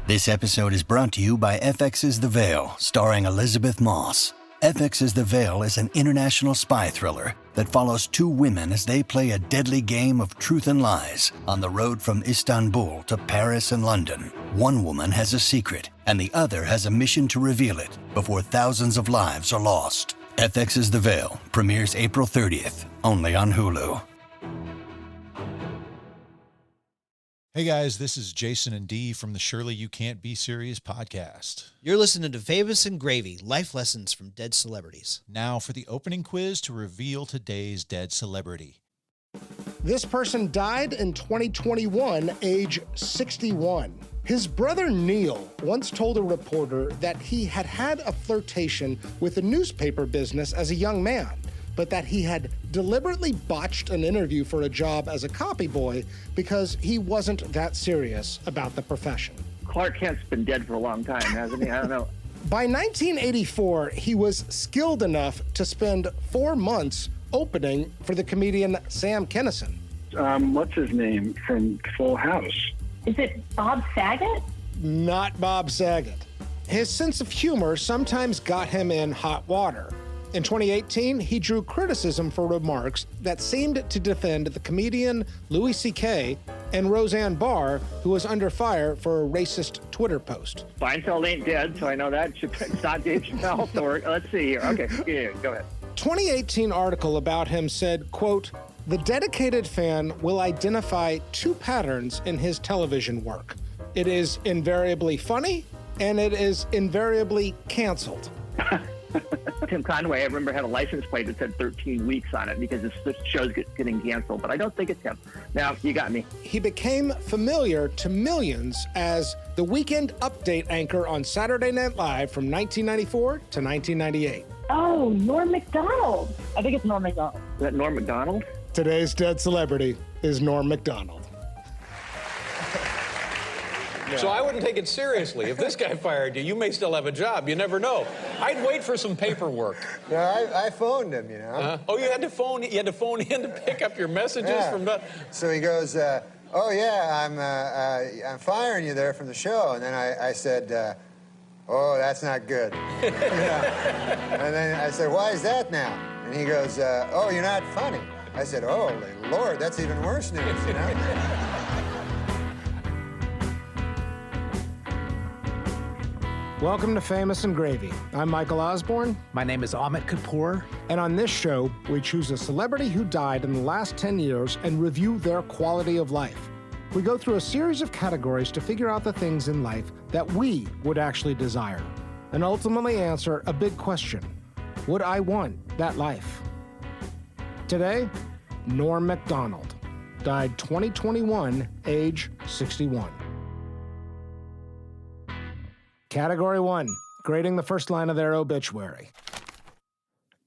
This episode is brought to you by FX's The Veil, starring Elizabeth Moss. FX's The Veil is an international spy thriller that follows two women as they play a deadly game of truth and lies on the road from Istanbul to Paris and London. One woman has a secret, and the other has a mission to reveal it before thousands of lives are lost. FX's The Veil premieres April 30th, only on Hulu. Hey guys, this is Jason and Dee from the Surely You Can't Be Serious podcast. You're listening to Famous and Gravy, life lessons from dead celebrities. Now for the opening quiz to reveal today's dead celebrity. This person died in 2021, age 61. His brother Neil once told a reporter that he had had a flirtation with the newspaper business as a young man, but that he had deliberately botched an interview for a job as a copy boy because he wasn't that serious about the profession. Clark Kent's been dead for a long time, hasn't he? I don't know. By 1984, he was skilled enough to spend 4 months opening for the comedian Sam Kinison. What's his name from Full House? Is it Bob Saget? Not Bob Saget. His sense of humor sometimes got him in hot water. In 2018, he drew criticism for remarks that seemed to defend the comedian Louis C.K. and Roseanne Barr, who was under fire for a racist Twitter post. Seinfeld ain't dead, so I know that. It's not Dave Chappelle. So let's see here. Okay, yeah, go ahead. 2018 article about him said, quote, "The dedicated fan will identify two patterns in his television work. It is invariably funny, and it is invariably canceled." Tim Conway, I remember, had a license plate that said 13 weeks on it because this show's getting canceled, but I don't think it's him. Now, you got me. He became familiar to millions as the weekend update anchor on Saturday Night Live from 1994 to 1998. Oh, Norm Macdonald. I think it's Norm Macdonald. Is that Norm Macdonald? Today's dead celebrity is Norm Macdonald. So I wouldn't take it seriously. If this guy fired you, you may still have a job. You never know. I'd wait for some paperwork. Yeah, I phoned him, you know. Oh, you had to phone in to pick up your messages from the... So he goes, "Oh yeah, I'm firing you there from the show," and then I said, "Oh, that's not good." Yeah. And then I said, "Why is that now?" And he goes, "Oh, you're not funny." I said, "Oh, Lord, that's even worse news, you know." Welcome to Famous and Gravy. I'm Michael Osborne. My name is Amit Kapoor. And on this show, we choose a celebrity who died in the last 10 years and review their quality of life. We go through a series of categories to figure out the things in life that we would actually desire, and ultimately answer a big question: would I want that life? Today, Norm Macdonald died 2021, age 61. Category 1, grading the first line of their obituary.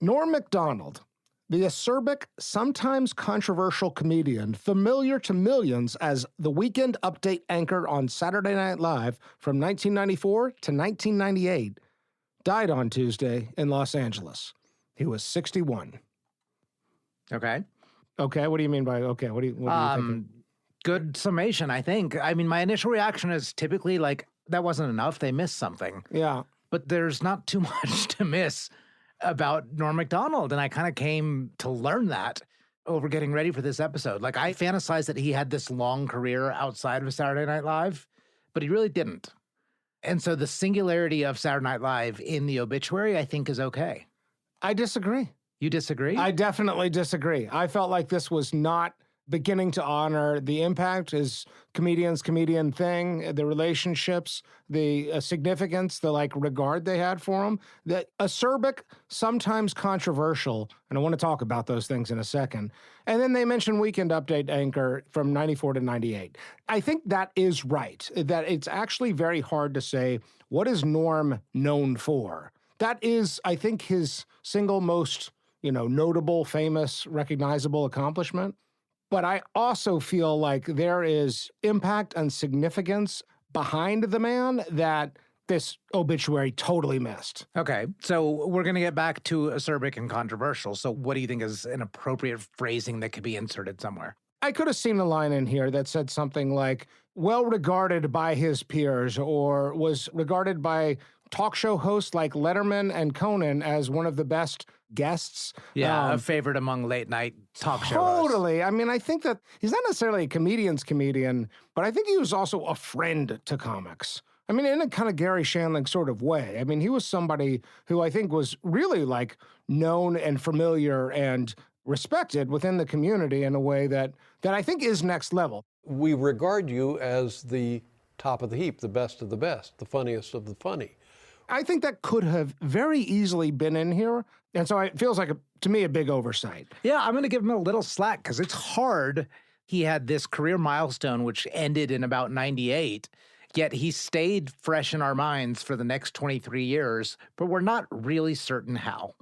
Norm Macdonald, the acerbic, sometimes controversial comedian familiar to millions as the weekend update anchor on Saturday Night Live from 1994 to 1998, died on Tuesday in Los Angeles. He was 61. Okay. Okay, what do you mean by okay? What do you think? Good summation, I think. I mean, my initial reaction is typically like, that wasn't enough. They missed something. Yeah. But there's not too much to miss about Norm Macdonald. And I kind of came to learn that over getting ready for this episode. Like, I fantasized that he had this long career outside of Saturday Night Live, but he really didn't. And so the singularity of Saturday Night Live in the obituary, I think, is okay. I disagree. You disagree? I definitely disagree. I felt like this was not beginning to honor the impact, his comedian thing, the relationships, the significance, the regard they had for him. The acerbic, sometimes controversial, and I want to talk about those things in a second. And then they mentioned weekend update anchor from 94 to 98. I think that is right, that it's actually very hard to say, what is Norm known for? That is, I think, his single most, notable, famous, recognizable accomplishment. But I also feel like there is impact and significance behind the man that this obituary totally missed. Okay, so we're going to get back to acerbic and controversial. So what do you think is an appropriate phrasing that could be inserted somewhere? I could have seen a line in here that said something like, well regarded by his peers, or was regarded by talk show hosts like Letterman and Conan as one of the best guests. Yeah, a favorite among late night talk show hosts. Totally. I mean, I think that he's not necessarily a comedian's comedian, but I think he was also a friend to comics. I mean, in a kind of Gary Shandling sort of way. I mean, he was somebody who I think was really like known and familiar and respected within the community in a way that I think is next level. We regard you as the top of the heap, the best of the best, the funniest of the funny. I think that could have very easily been in here. And so it feels like, to me, a big oversight. Yeah, I'm going to give him a little slack because it's hard. He had this career milestone, which ended in about 98, yet he stayed fresh in our minds for the next 23 years, but we're not really certain how.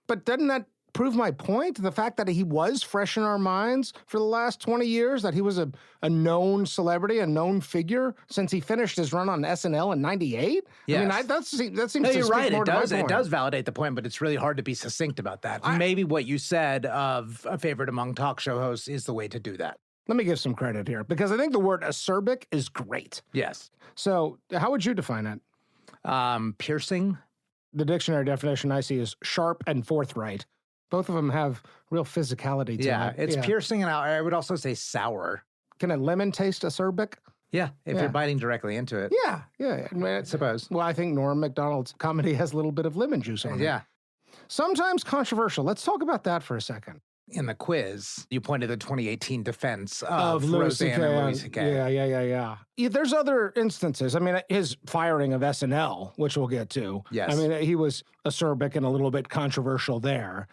But doesn't that prove my point? The fact that he was fresh in our minds for the last 20 years, that he was a known celebrity, a known figure since he finished his run on SNL in 98? Yes. I mean, that seems no, to you're speak right. more to my point. It does validate the point, but it's really hard to be succinct about that. Maybe what you said of a favorite among talk show hosts is the way to do that. Let me give some credit here, because I think the word acerbic is great. Yes. So how would you define it? Piercing. The dictionary definition I see is sharp and forthright. Both of them have real physicality to Yeah, it. it's piercing, and I would also say sour. Can a lemon taste acerbic? Yeah, if you're biting directly into it. Yeah. I suppose. Well, I think Norm Macdonald's comedy has a little bit of lemon juice on it. Yeah. Sometimes controversial. Let's talk about that for a second. In the quiz, you pointed to the 2018 defense Of Roseanne and Louis C.K. Yeah. There's other instances. I mean, his firing of SNL, which we'll get to. Yes. I mean, he was acerbic and a little bit controversial there.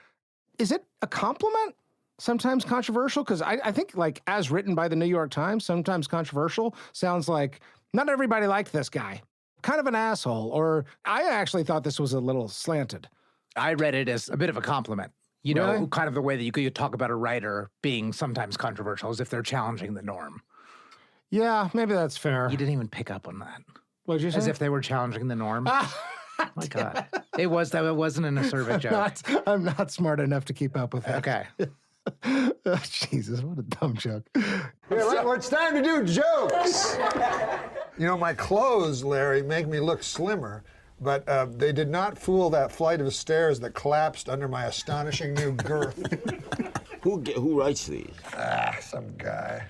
Is it a compliment? Sometimes controversial? Because I think, like, as written by the New York Times, sometimes controversial sounds like not everybody liked this guy. Kind of an asshole. Or I actually thought this was a little slanted. I read it as a bit of a compliment. You know, Really? kind of the way that you could talk about a writer being sometimes controversial as if they're challenging the norm. Yeah, maybe that's fair. You didn't even pick up on that. What'd you say? As if they were challenging the norm. Oh my God. It wasn't an acerbic joke. I'm not smart enough to keep up with that. Okay. Oh, Jesus, what a dumb joke. Well, it's time to do jokes. You know, my clothes, Larry, make me look slimmer, but they did not fool that flight of stairs that collapsed under my astonishing new girth. Who writes these? Some guy.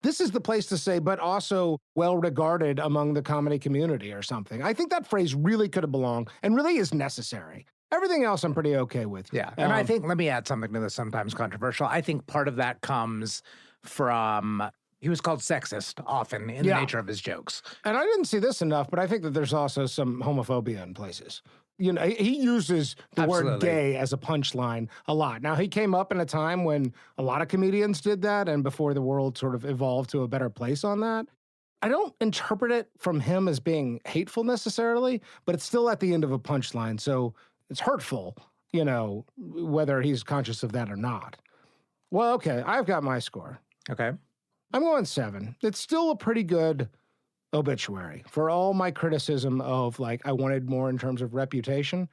This is the place to say, but also well-regarded among the comedy community or something. I think that phrase really could have belonged and really is necessary. Everything else I'm pretty okay with. Yeah. And I think, let me add something to this sometimes controversial. I think part of that comes from, he was called sexist often in the nature of his jokes. And I didn't see this enough, but I think that there's also some homophobia in places. You know, he uses the word gay as a punchline a lot. Now, he came up in a time when a lot of comedians did that and before the world sort of evolved to a better place on that. I don't interpret it from him as being hateful necessarily, but it's still at the end of a punchline. So it's hurtful, you know, whether he's conscious of that or not. Well, okay, I've got my score. Okay. I'm going 7. It's still a pretty good obituary. For all my criticism of, like, I wanted more in terms of reputation,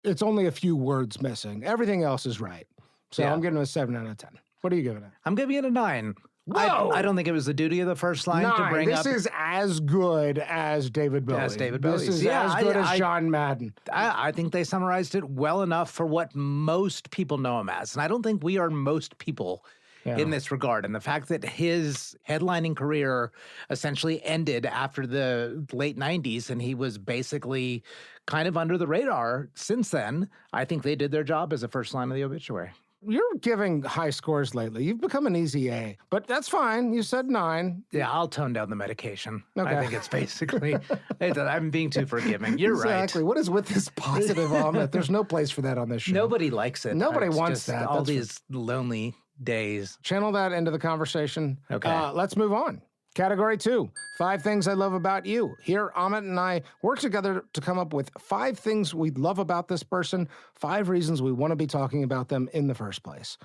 it's only a few words missing. Everything else is right. So I'm giving it a 7 out of 10. What are you giving it? I'm giving it a 9. I don't think it was the duty of the first line to bring up. This is as good as David Bowie. As David Bowie. This is as good as John Madden. I think they summarized it well enough for what most people know him as. And I don't think we are most people in this regard. And the fact that his headlining career essentially ended after the late 90s and he was basically kind of under the radar since then, I think they did their job as a first line of the obituary. You're giving high scores lately. You've become an easy A, but that's fine. You said 9. Yeah, I'll tone down the medication. Okay. I think it's basically, I'm being too forgiving. You're right. Exactly. What is with this positive Amit? There's no place for that on this show. Nobody likes it. Nobody It's wants just that. All That's these lonely days. Channel that into the conversation. Okay. Let's move on. Category 2, 5 things I love about you. Here, Amit and I work together to come up with 5 things we love about this person, 5 reasons we want to be talking about them in the first place.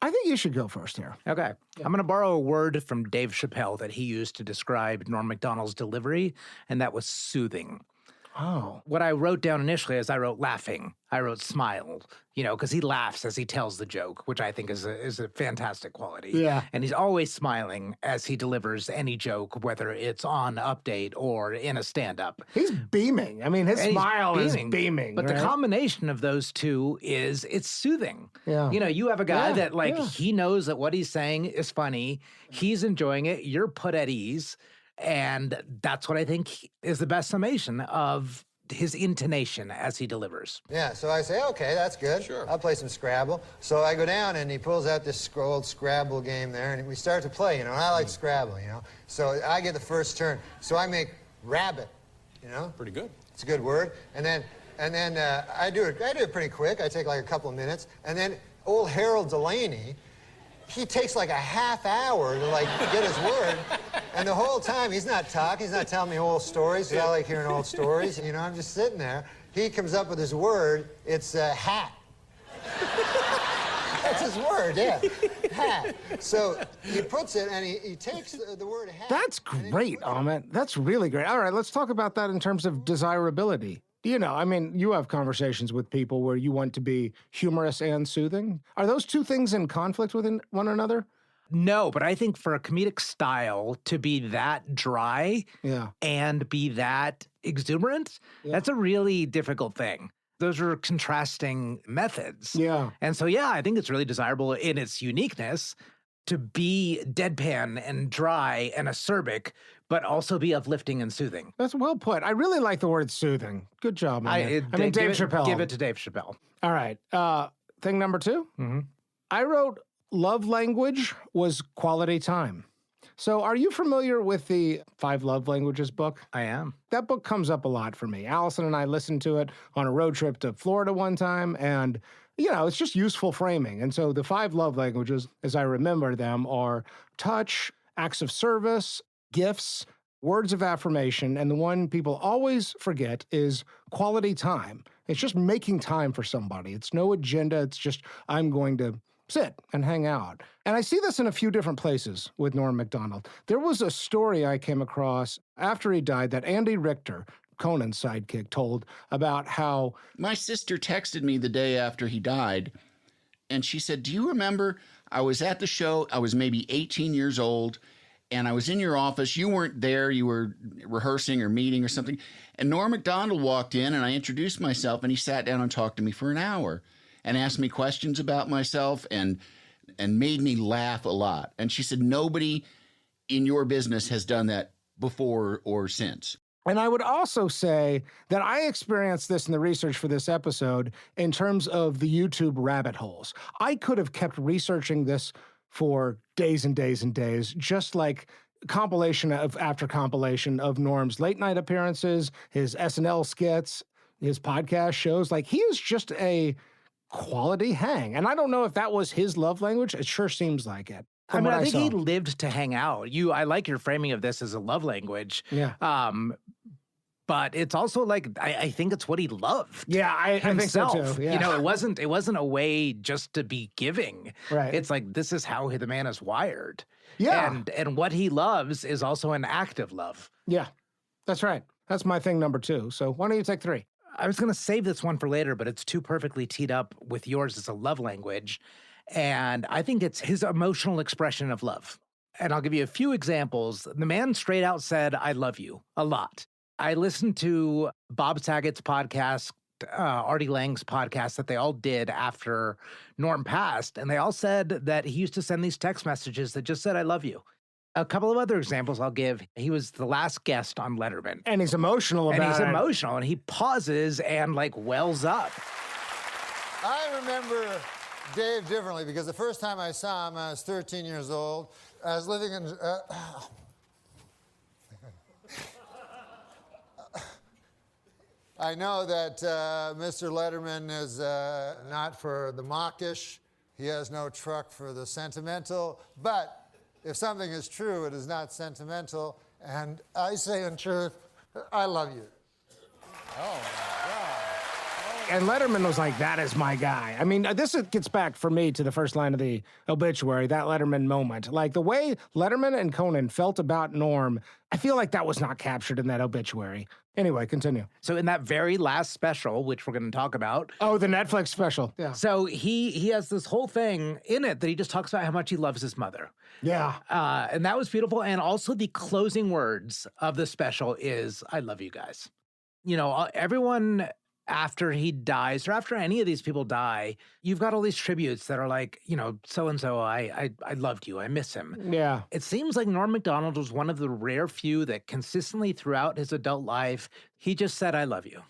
I think you should go first here. Okay. I'm going to borrow a word from Dave Chappelle that he used to describe Norm Macdonald's delivery, and that was soothing. Oh. What I wrote down initially is I wrote laughing. I wrote smile, because he laughs as he tells the joke, which I think is a fantastic quality. Yeah. And he's always smiling as he delivers any joke, whether it's on Update or in a stand-up. He's beaming. I mean, his smile is beaming. But right? the combination of those two is it's soothing. Yeah. You have a guy that yeah. he knows that what he's saying is funny. He's enjoying it. You're put at ease. And that's what I think is the best summation of his intonation as he delivers. Yeah, so I say, okay, that's good. Sure. I'll play some Scrabble. So I go down, and he pulls out this old Scrabble game there, and we start to play, and I like Scrabble, So I get the first turn. So I make rabbit, Pretty good. It's a good word. And then I do it pretty quick. I take like a couple of minutes. And then old Harold Delaney, he takes like a half hour to get his word. And the whole time, he's not talking. He's not telling me old stories, because I like hearing old stories. I'm just sitting there. He comes up with his word. It's hat. That's his word, yeah. Hat. So he puts it, and he takes the word hat. That's great, Amit. That's really great. All right, let's talk about that in terms of desirability. You have conversations with people where you want to be humorous and soothing. Are those two things in conflict with one another? No, but I think for a comedic style to be that dry and be that exuberant, that's a really difficult thing. Those are contrasting methods. Yeah. And so, I think it's really desirable in its uniqueness to be deadpan and dry and acerbic, but also be uplifting and soothing. That's well put. I really like the word soothing. Good job, man. Dave Chappelle. Give it to Dave Chappelle. All right. Thing number 2. Mm-hmm. I wrote love language was quality time. So are you familiar with the 5 Love Languages book? I am. That book comes up a lot for me. Allison and I listened to it on a road trip to Florida one time, and it's just useful framing. And so the 5 love languages, as I remember them, are touch, acts of service, gifts, words of affirmation, and the one people always forget is quality time. It's just making time for somebody. It's no agenda. It's just, I'm going to sit and hang out. And I see this in a few different places with Norm Macdonald. There was a story I came across after he died that Andy Richter, Conan's sidekick, told about how... My sister texted me the day after he died, and she said, do you remember I was at the show, I was maybe 18 years old, and I was in your office. You weren't there. You were rehearsing or meeting or something. And Norm Macdonald walked in, and I introduced myself, and he sat down and talked to me for an hour and asked me questions about myself and made me laugh a lot. And she said, nobody in your business has done that before or since. And I would also say that I experienced this in the research for this episode in terms of the YouTube rabbit holes. I could have kept researching this for days and days and days, just like compilation after compilation of Norm's late night appearances, his SNL skits, his podcast shows. Like, he is just a quality hang. And I don't know if that was his love language. It sure seems like it. I think he lived to hang out. I like your framing of this as a love language. Yeah. But it's also like, I think it's what he loved. Yeah, I think so too. Yeah. It wasn't a way just to be giving. Right. It's like, this is how the man is wired. Yeah. And what he loves is also an act of love. Yeah, that's right. That's my thing number 2. So why don't you take 3? I was going to save this one for later, but it's too perfectly teed up with yours as a love language. And I think it's his emotional expression of love. And I'll give you a few examples. The man straight out said, I love you, a lot. I listened to Bob Saget's podcast, Artie Lang's podcast that they all did after Norm passed. And they all said that he used to send these text messages that just said, I love you. A couple of other examples I'll give. He was the last guest on Letterman. And he's emotional about it. And he's emotional, and he pauses and, wells up. I remember Dave differently because the first time I saw him, I was 13 years old. I was living in... I know that Mr. Letterman is not for the mawkish. He has no truck for the sentimental. But if something is true, it is not sentimental. And I say in truth, I love you. Oh, my God. And Letterman was like, that is my guy. I mean, this gets back for me to the first line of the obituary, that Letterman moment. Like the way Letterman and Conan felt about Norm, I feel like that was not captured in that obituary. Anyway, continue. So in that very last special, which we're going to talk about. Oh, the Netflix special. Yeah. So he has this whole thing in it that he just talks about how much he loves his mother. Yeah. And that was beautiful. And also the closing words of the special is, I love you guys. You know, everyone after he dies or after any of these people die, you've got all these tributes that are like, you know, so-and-so, I loved you. I miss him. Yeah. It seems like Norm Macdonald was one of the rare few that consistently throughout his adult life, he just said, I love you.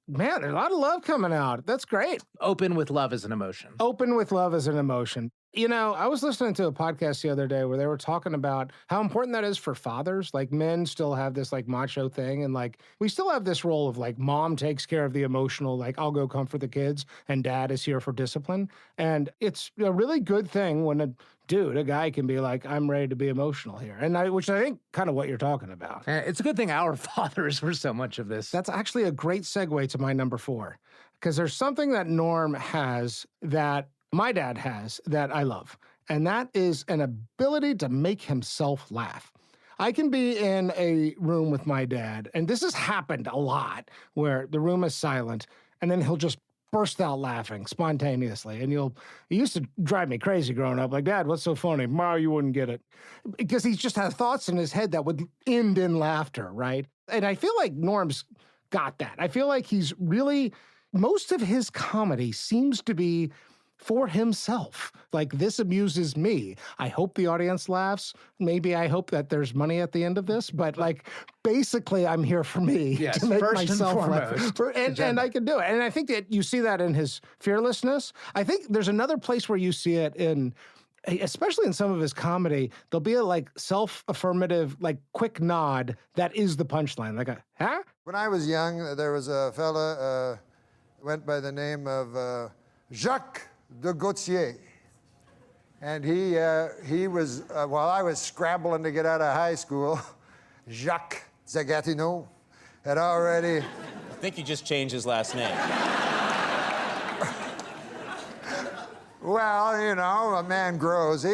Man, there's a lot of love coming out. That's great. Open with love as an emotion. Open with love as an emotion. You know, I was listening to a podcast the other day where they were talking about how important that is for fathers. Like men still have this like macho thing. And like, we still have this role of like mom takes care of the emotional, like I'll go comfort the kids and dad is here for discipline. And it's a really good thing when a guy can be like, I'm ready to be emotional here. And which I think kind of what you're talking about. It's a good thing our fathers were so much of this. That's actually a great segue to my number 4, because there's something that Norm has that my dad has that I love, and that is an ability to make himself laugh. I can be in a room with my dad, and this has happened a lot, where the room is silent, and then he'll just burst out laughing spontaneously. And it used to drive me crazy growing up. Like, Dad, what's so funny? Ma, you wouldn't get it. Because he just had thoughts in his head that would end in laughter, right? And I feel like Norm's got that. I feel like he's really, most of his comedy seems to be for himself. Like, this amuses me. I hope the audience laughs. Maybe I hope that there's money at the end of this, but like, basically I'm here for me to make myself laugh. And I can do it. And I think that you see that in his fearlessness. I think there's another place where you see it in, especially in some of his comedy, there'll be a like self-affirmative, like quick nod that is the punchline. Like a, huh? When I was young, there was a fella went by the name of Jacques de Gautier. And he was, while I was scrambling to get out of high school, Jacques Zagatino had already... I think he just changed his last name. Well, you know, a man grows. I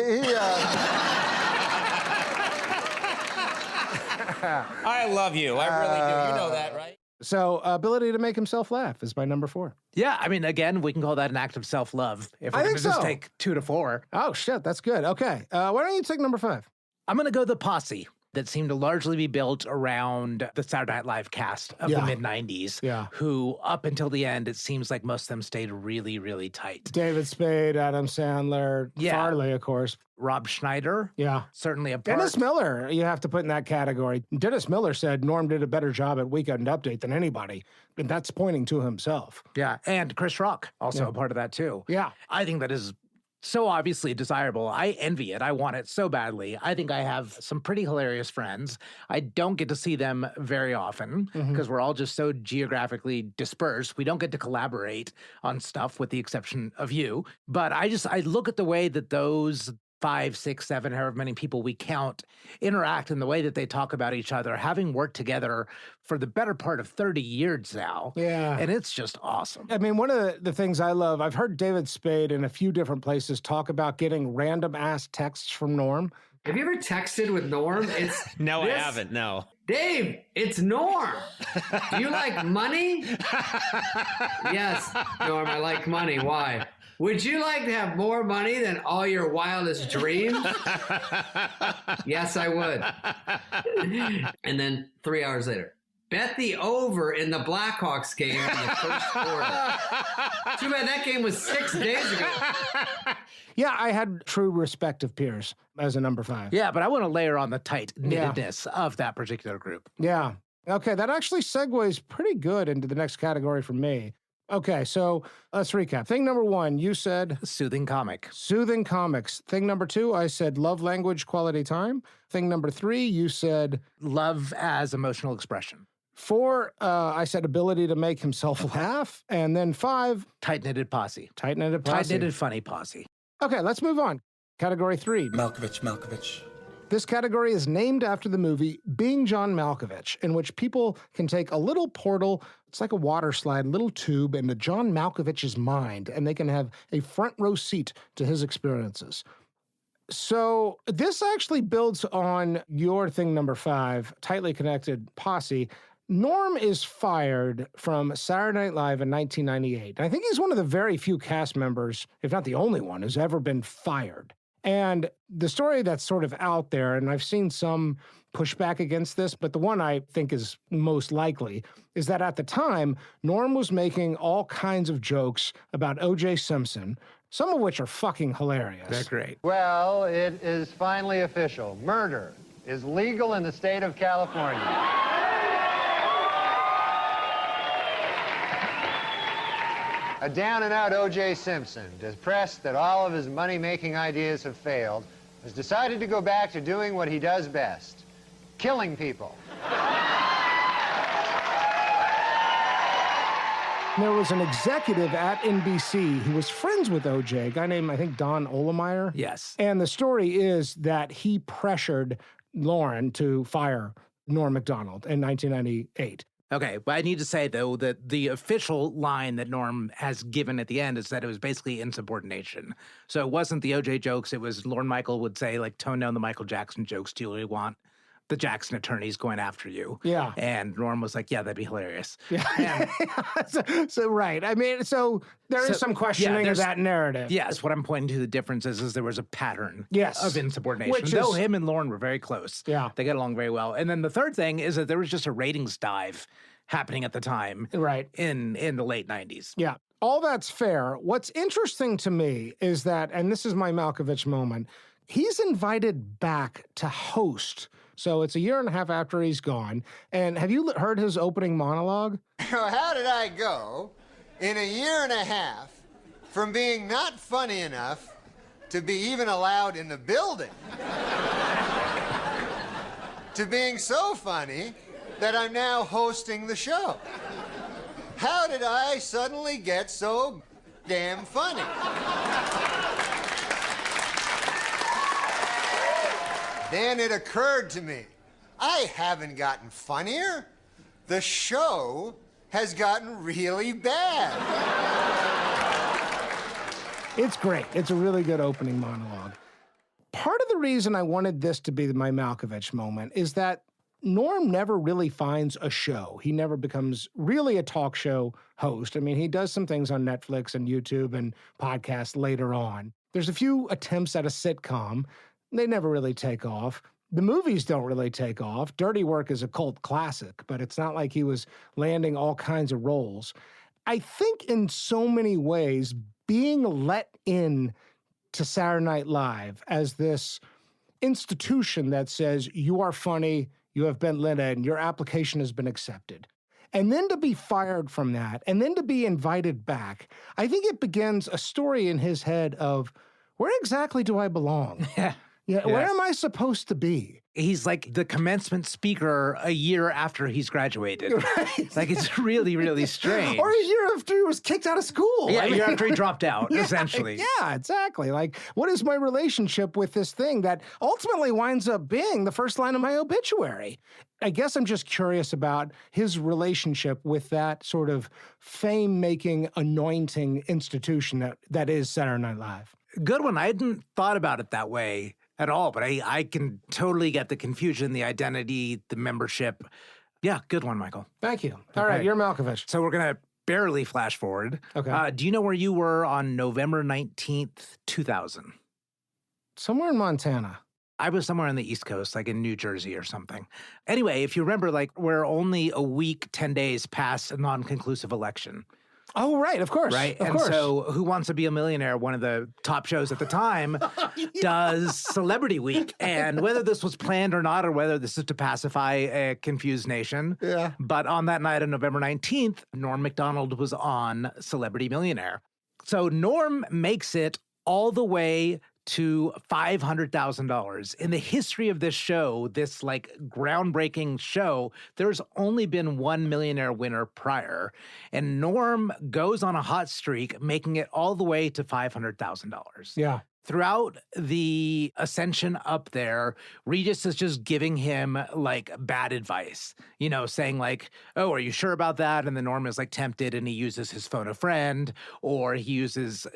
love you. I really do. You know that, right? So, ability to make himself laugh is my number 4. Yeah, I mean, again, we can call that an act of self-love if we're going to just take 2 to 4. Oh, shit, that's good. Okay, why don't you take number 5? I'm going to go the posse that seemed to largely be built around the Saturday Night Live cast of the mid-'90s, who, up until the end, it seems like most of them stayed really, really tight. David Spade, Adam Sandler, Farley, of course. Rob Schneider. Yeah. Certainly a part. Dennis Miller, you have to put in that category. Dennis Miller said Norm did a better job at Weekend Update than anybody, and that's pointing to himself. Yeah, and Chris Rock, also a part of that, too. Yeah. I think that is so obviously desirable. I envy it. I want it so badly. I think I have some pretty hilarious friends. I don't get to see them very often because we're all just so geographically dispersed. We don't get to collaborate on stuff with the exception of you. But I look at the way that those 5, 6, 7, however many people we count, interact in the way that they talk about each other, having worked together for the better part of 30 years now. Yeah. And it's just awesome. I mean, one of the things I love, I've heard David Spade in a few different places talk about getting random ass texts from Norm. Have you ever texted with Norm? No, I haven't, no. Dave, it's Norm. Do you like money? Yes, Norm, I like money. Why? Would you like to have more money than all your wildest dreams? Yes, I would. And then 3 hours later, bet the over in the Blackhawks game in the first quarter. Too bad that game was 6 days ago. Yeah, I had true respect of peers as a number 5. Yeah, but I want to layer on the tight knittedness of that particular group. Yeah. Okay, that actually segues pretty good into the next category for me. Okay, so let's recap. Thing number 1, you said... Soothing comic. Soothing comics. Thing number 2, I said love language, quality time. Thing number 3, you said... Love as emotional expression. 4, I said ability to make himself laugh. And then 5... Tight-knitted posse. Tight-knitted posse. Tight-knitted funny posse. Okay, let's move on. Category 3. Malkovich. This category is named after the movie Being John Malkovich, in which people can take a little portal, it's like a water slide, a little tube into John Malkovich's mind, and they can have a front row seat to his experiences. So this actually builds on your thing number 5, tightly connected posse. Norm is fired from Saturday Night Live in 1998. And I think he's one of the very few cast members, if not the only one, who's ever been fired. And the story that's sort of out there, and I've seen some pushback against this, but the one I think is most likely, is that at the time, Norm was making all kinds of jokes about O.J. Simpson, some of which are fucking hilarious. They're great. Well, it is finally official. Murder is legal in the state of California. A down-and-out O.J. Simpson, depressed that all of his money-making ideas have failed, has decided to go back to doing what he does best, killing people. There was an executive at NBC who was friends with O.J., a guy named, I think, Don Olemeyer. Yes. And the story is that he pressured Lauren to fire Norm Macdonald in 1998. Okay, but I need to say, though, that the official line that Norm has given at the end is that it was basically insubordination. So it wasn't the O.J. jokes. It was Lorne Michael would say, like, tone down the Michael Jackson jokes. Do you really want the Jackson attorneys going after you? Yeah. And Norm was like, yeah, that'd be hilarious. Yeah. So right. I mean, so there is some questioning of that narrative. Yes, what I'm pointing to the difference is there was a pattern of insubordination. Which Though is, him and Lauren were very close. Yeah. They got along very well. And then the third thing is that there was just a ratings dive happening at the time. Right. In the late 90s. Yeah. All that's fair. What's interesting to me is that, and this is my Malkovich moment, he's invited back to host. So it's a year and a half after he's gone. And have you heard his opening monologue? How did I go in a year and a half from being not funny enough to be even allowed in the building to being so funny that I'm now hosting the show? How did I suddenly get so damn funny? Then it occurred to me, I haven't gotten funnier. The show has gotten really bad. It's great. It's a really good opening monologue. Part of the reason I wanted this to be my Malkovich moment is that Norm never really finds a show. He never becomes really a talk show host. I mean, he does some things on Netflix and YouTube and podcasts later on. There's a few attempts at a sitcom. They never really take off. The movies don't really take off. Dirty Work is a cult classic, but it's not like he was landing all kinds of roles. I think in so many ways, being let in to Saturday Night Live as this institution that says you are funny, you have been let in, your application has been accepted. And then to be fired from that, and then to be invited back, I think it begins a story in his head of, where exactly do I belong? Yeah, where am I supposed to be? He's like the commencement speaker a year after he's graduated. Right. Like, it's really, really strange. Or a year after he was kicked out of school. Yeah, a year after he dropped out, essentially. Yeah, exactly. Like, what is my relationship with this thing that ultimately winds up being the first line of my obituary? I guess I'm just curious about his relationship with that sort of fame-making, anointing institution that is Saturday Night Live. Good one. I hadn't thought about it that way at all, but I can totally get the confusion, the identity, the membership. Yeah, good one, Michael. Thank you. All right, you're Malkovich. So we're going to barely flash forward. Okay. Do you know where you were on November 19th, 2000? Somewhere in Montana. I was somewhere on the East Coast, like in New Jersey or something. Anyway, if you remember, like, we're only a week, 10 days past a non-conclusive election. Oh, right, of course. Right? Of and course. so Who Wants to Be a Millionaire, one of the top shows at the time, does Celebrity Week. And whether this was planned or not, or whether this is to pacify a confused nation, but on that night on November 19th, Norm Macdonald was on Celebrity Millionaire. So Norm makes it all the way to $500,000. In the history of this show, this like groundbreaking show, there's only been one millionaire winner prior. And Norm goes on a hot streak, making it all the way to $500,000. Yeah. Throughout the ascension up there, Regis is just giving him like bad advice, saying like, oh, are you sure about that? And then Norm is like tempted and he uses his phone a friend, or he uses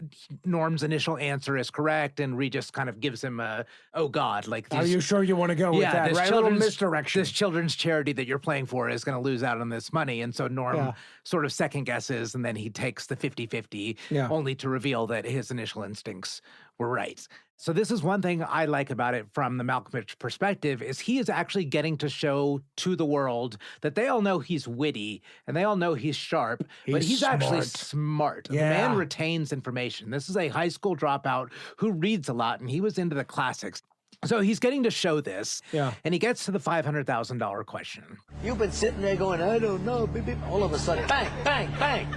Norm's initial answer is correct. And Regis kind of gives him a, oh God, like, are you sure you want to go with that? Right? A little misdirection. This children's charity that you're playing for is going to lose out on this money. And so Norm sort of second guesses, and then he takes the 50-50 only to reveal that his initial instincts were right. So this is one thing I like about it from the Malkovich perspective, is he is actually getting to show to the world that they all know he's witty and they all know he's sharp, but he's actually smart. Yeah. The man retains information. This is a high school dropout who reads a lot, and he was into the classics. So he's getting to show this, and he gets to the $500,000 question. You've been sitting there going, I don't know, beep, beep. All of a sudden, bang, bang, bang.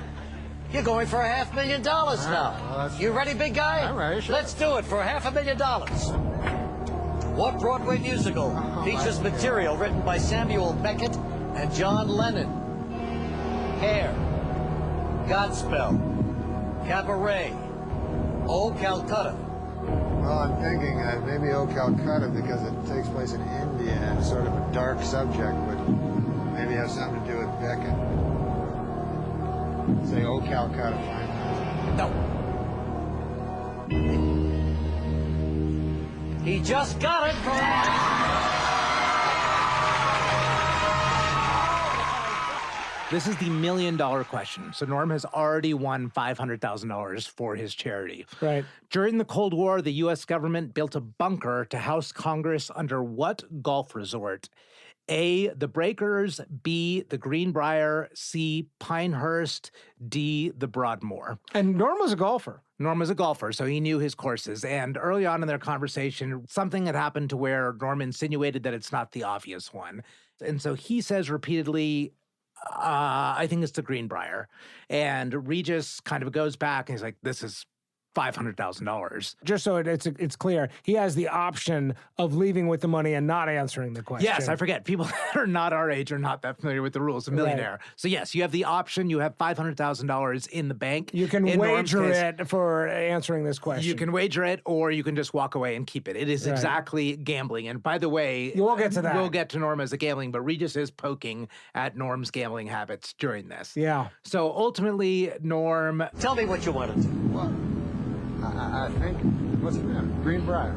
You're going for $500,000 now. Well, you ready, big guy? I'm ready, sure. Let's do it for $500,000. What Broadway musical features material written by Samuel Beckett and John Lennon? Hair, Godspell, Cabaret, Old Calcutta. Well, I'm thinking maybe Oh Calcutta, because it takes place in India and it's sort of a dark subject, but maybe have something to do with Beckett. Say Oh Calcutta, fine. No. He just got it from... This is the $1 million question. So Norm has already won $500,000 for his charity. Right. During the Cold War, the U.S. government built a bunker to house Congress under what golf resort? A, the Breakers, B, the Greenbrier, C, Pinehurst, D, the Broadmoor. And Norm was a golfer. Norm was a golfer, so he knew his courses. And early on in their conversation, something had happened to where Norm insinuated that it's not the obvious one. And so he says repeatedly, I think it's the Greenbrier. And Regis kind of goes back and he's like, this is $500,000. Just so it's clear, he has the option of leaving with the money and not answering the question. Yes, I forget. People that are not our age are not that familiar with the rules of Millionaire. Right. So yes, you have the option. You have $500,000 in the bank. You can wager it for answering this question. You can wager it, or you can just walk away and keep it. It is exactly gambling. And by the way, we'll get to that. We'll get to Norm as a gambling, but Regis is poking at Norm's gambling habits during this. Yeah. So ultimately, Norm... Tell me what you want to do. What? I think, what's the name? Greenbrier.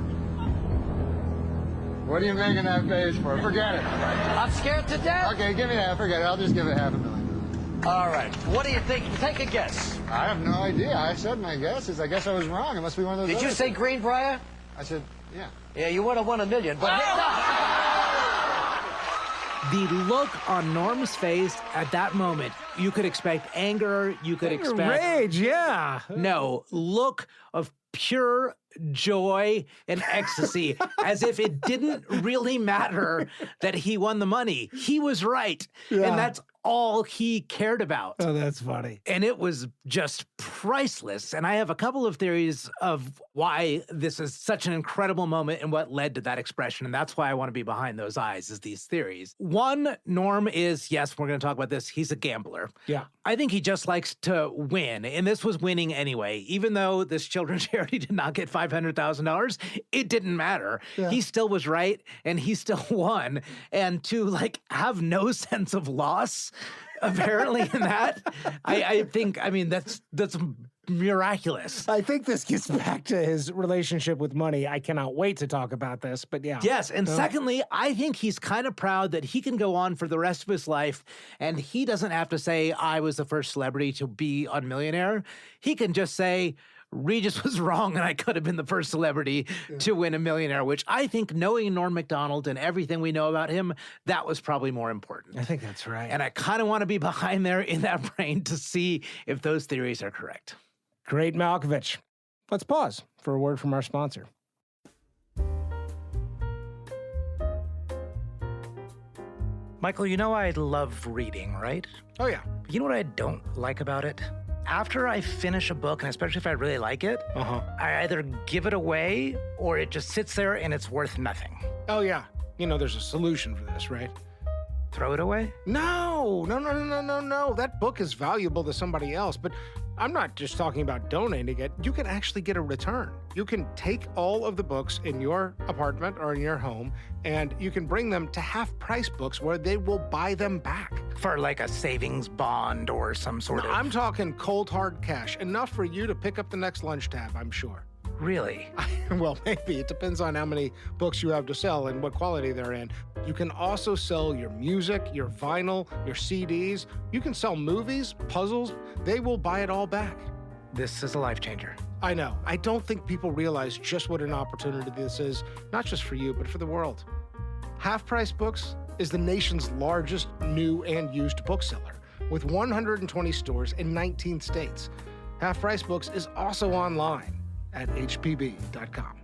What are you making that face for? Forget it. I'm scared to death. Okay, give me that. Forget it. I'll just give it $500,000. All right. What do you think? Take a guess. I have no idea. I said my guesses. I guess I was wrong. It must be one of those. Did you say Greenbrier? I said, yeah. Yeah, you would have won $1 million, but the look on Norm's face at that moment, you could expect anger, you could expect... rage, yeah. No, look of pure joy and ecstasy, as if it didn't really matter that he won the money. He was right, and that's all he cared about. Oh, that's funny. And it was just priceless. And I have a couple of theories of why this is such an incredible moment and what led to that expression. And that's why I want to be behind those eyes, is these theories. One, Norm is, yes, we're going to talk about this, he's a gambler. Yeah. I think he just likes to win. And this was winning anyway. Even though this children's charity did not get $500,000, it didn't matter. Yeah. He still was right, and he still won. And to have no sense of loss, apparently, in that, I think, that's miraculous. I think this gets back to his relationship with money. I cannot wait to talk about this, but yeah. Yes, and secondly, I think he's kind of proud that he can go on for the rest of his life, and he doesn't have to say, I was the first celebrity to be on Millionaire. He can just say, Regis was wrong, and I could have been the first celebrity to win a Millionaire, which I think, knowing Norm Macdonald and everything we know about him, that was probably more important. I think that's right. And I kind of want to be behind there in that brain to see if those theories are correct. Great Malkovich. Let's pause for a word from our sponsor. Michael, you know I love reading, right? Oh, yeah. But you know what I don't like about it? After I finish a book, and especially if I really like it, I either give it away or it just sits there and it's worth nothing. Oh, yeah. There's a solution for this, right? throw it away? No. That book is valuable to somebody else, but I'm not just talking about donating it. You can actually get a return. You can take all of the books in your apartment or in your home, and you can bring them to half-price books where they will buy them back. For like a savings bond or some sort of... I'm talking cold, hard cash. Enough for you to pick up the next lunch tab, I'm sure. Really? Well, maybe. It depends on how many books you have to sell and what quality they're in. You can also sell your music, your vinyl, your CDs. You can sell movies, puzzles. They will buy it all back. This is a life changer. I know. I don't think people realize just what an opportunity this is, not just for you, but for the world. Half Price Books is the nation's largest new and used bookseller, with 120 stores in 19 states. Half Price Books is also online at hpb.com.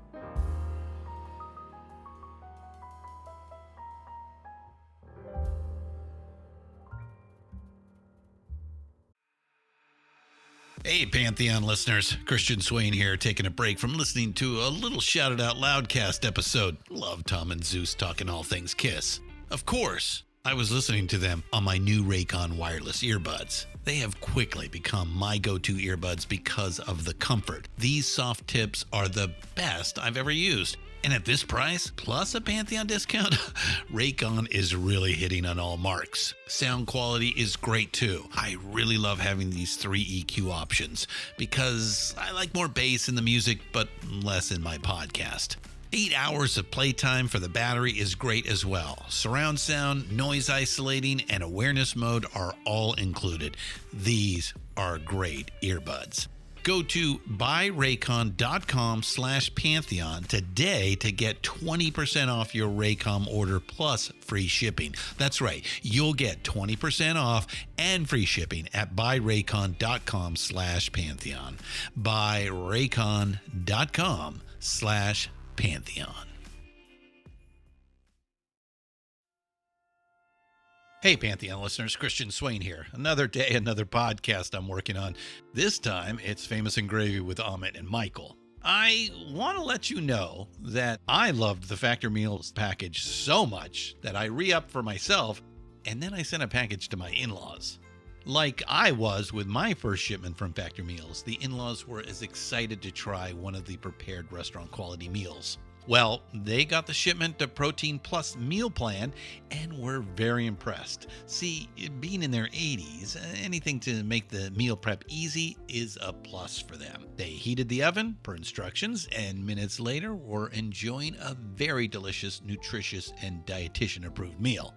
Hey, Pantheon listeners. Christian Swain here, taking a break from listening to a little Shout It Out Loudcast episode. Love Tom and Zeus talking all things Kiss. Of course, I was listening to them on my new Raycon wireless earbuds. They have quickly become my go-to earbuds because of the comfort. These soft tips are the best I've ever used. And at this price, plus a Pantheon discount, Raycon is really hitting on all marks. Sound quality is great too. I really love having these 3 EQ options because I like more bass in the music, but less in my podcast. 8 hours of playtime for the battery is great as well. Surround sound, noise isolating, and awareness mode are all included. These are great earbuds. Go to buyraycon.com/Pantheon today to get 20% off your Raycom order plus free shipping. That's right, you'll get 20% off and free shipping at buyraycon.com/Pantheon. buyraycon.com/Pantheon. Hey, Pantheon listeners, Christian Swain here. Another day, another podcast I'm working on. This time, it's Famous and Gravy with Amit and Michael. I want to let you know that I loved the Factor Meals package so much that I re-upped for myself, and then I sent a package to my in-laws. Like I was with my first shipment from Factor Meals, the in-laws were as excited to try one of the prepared restaurant quality meals. Well, they got the shipment to Protein Plus meal plan and were very impressed. See, being in their 80s, anything to make the meal prep easy is a plus for them. They heated the oven per instructions and minutes later were enjoying a very delicious, nutritious, and dietitian-approved meal.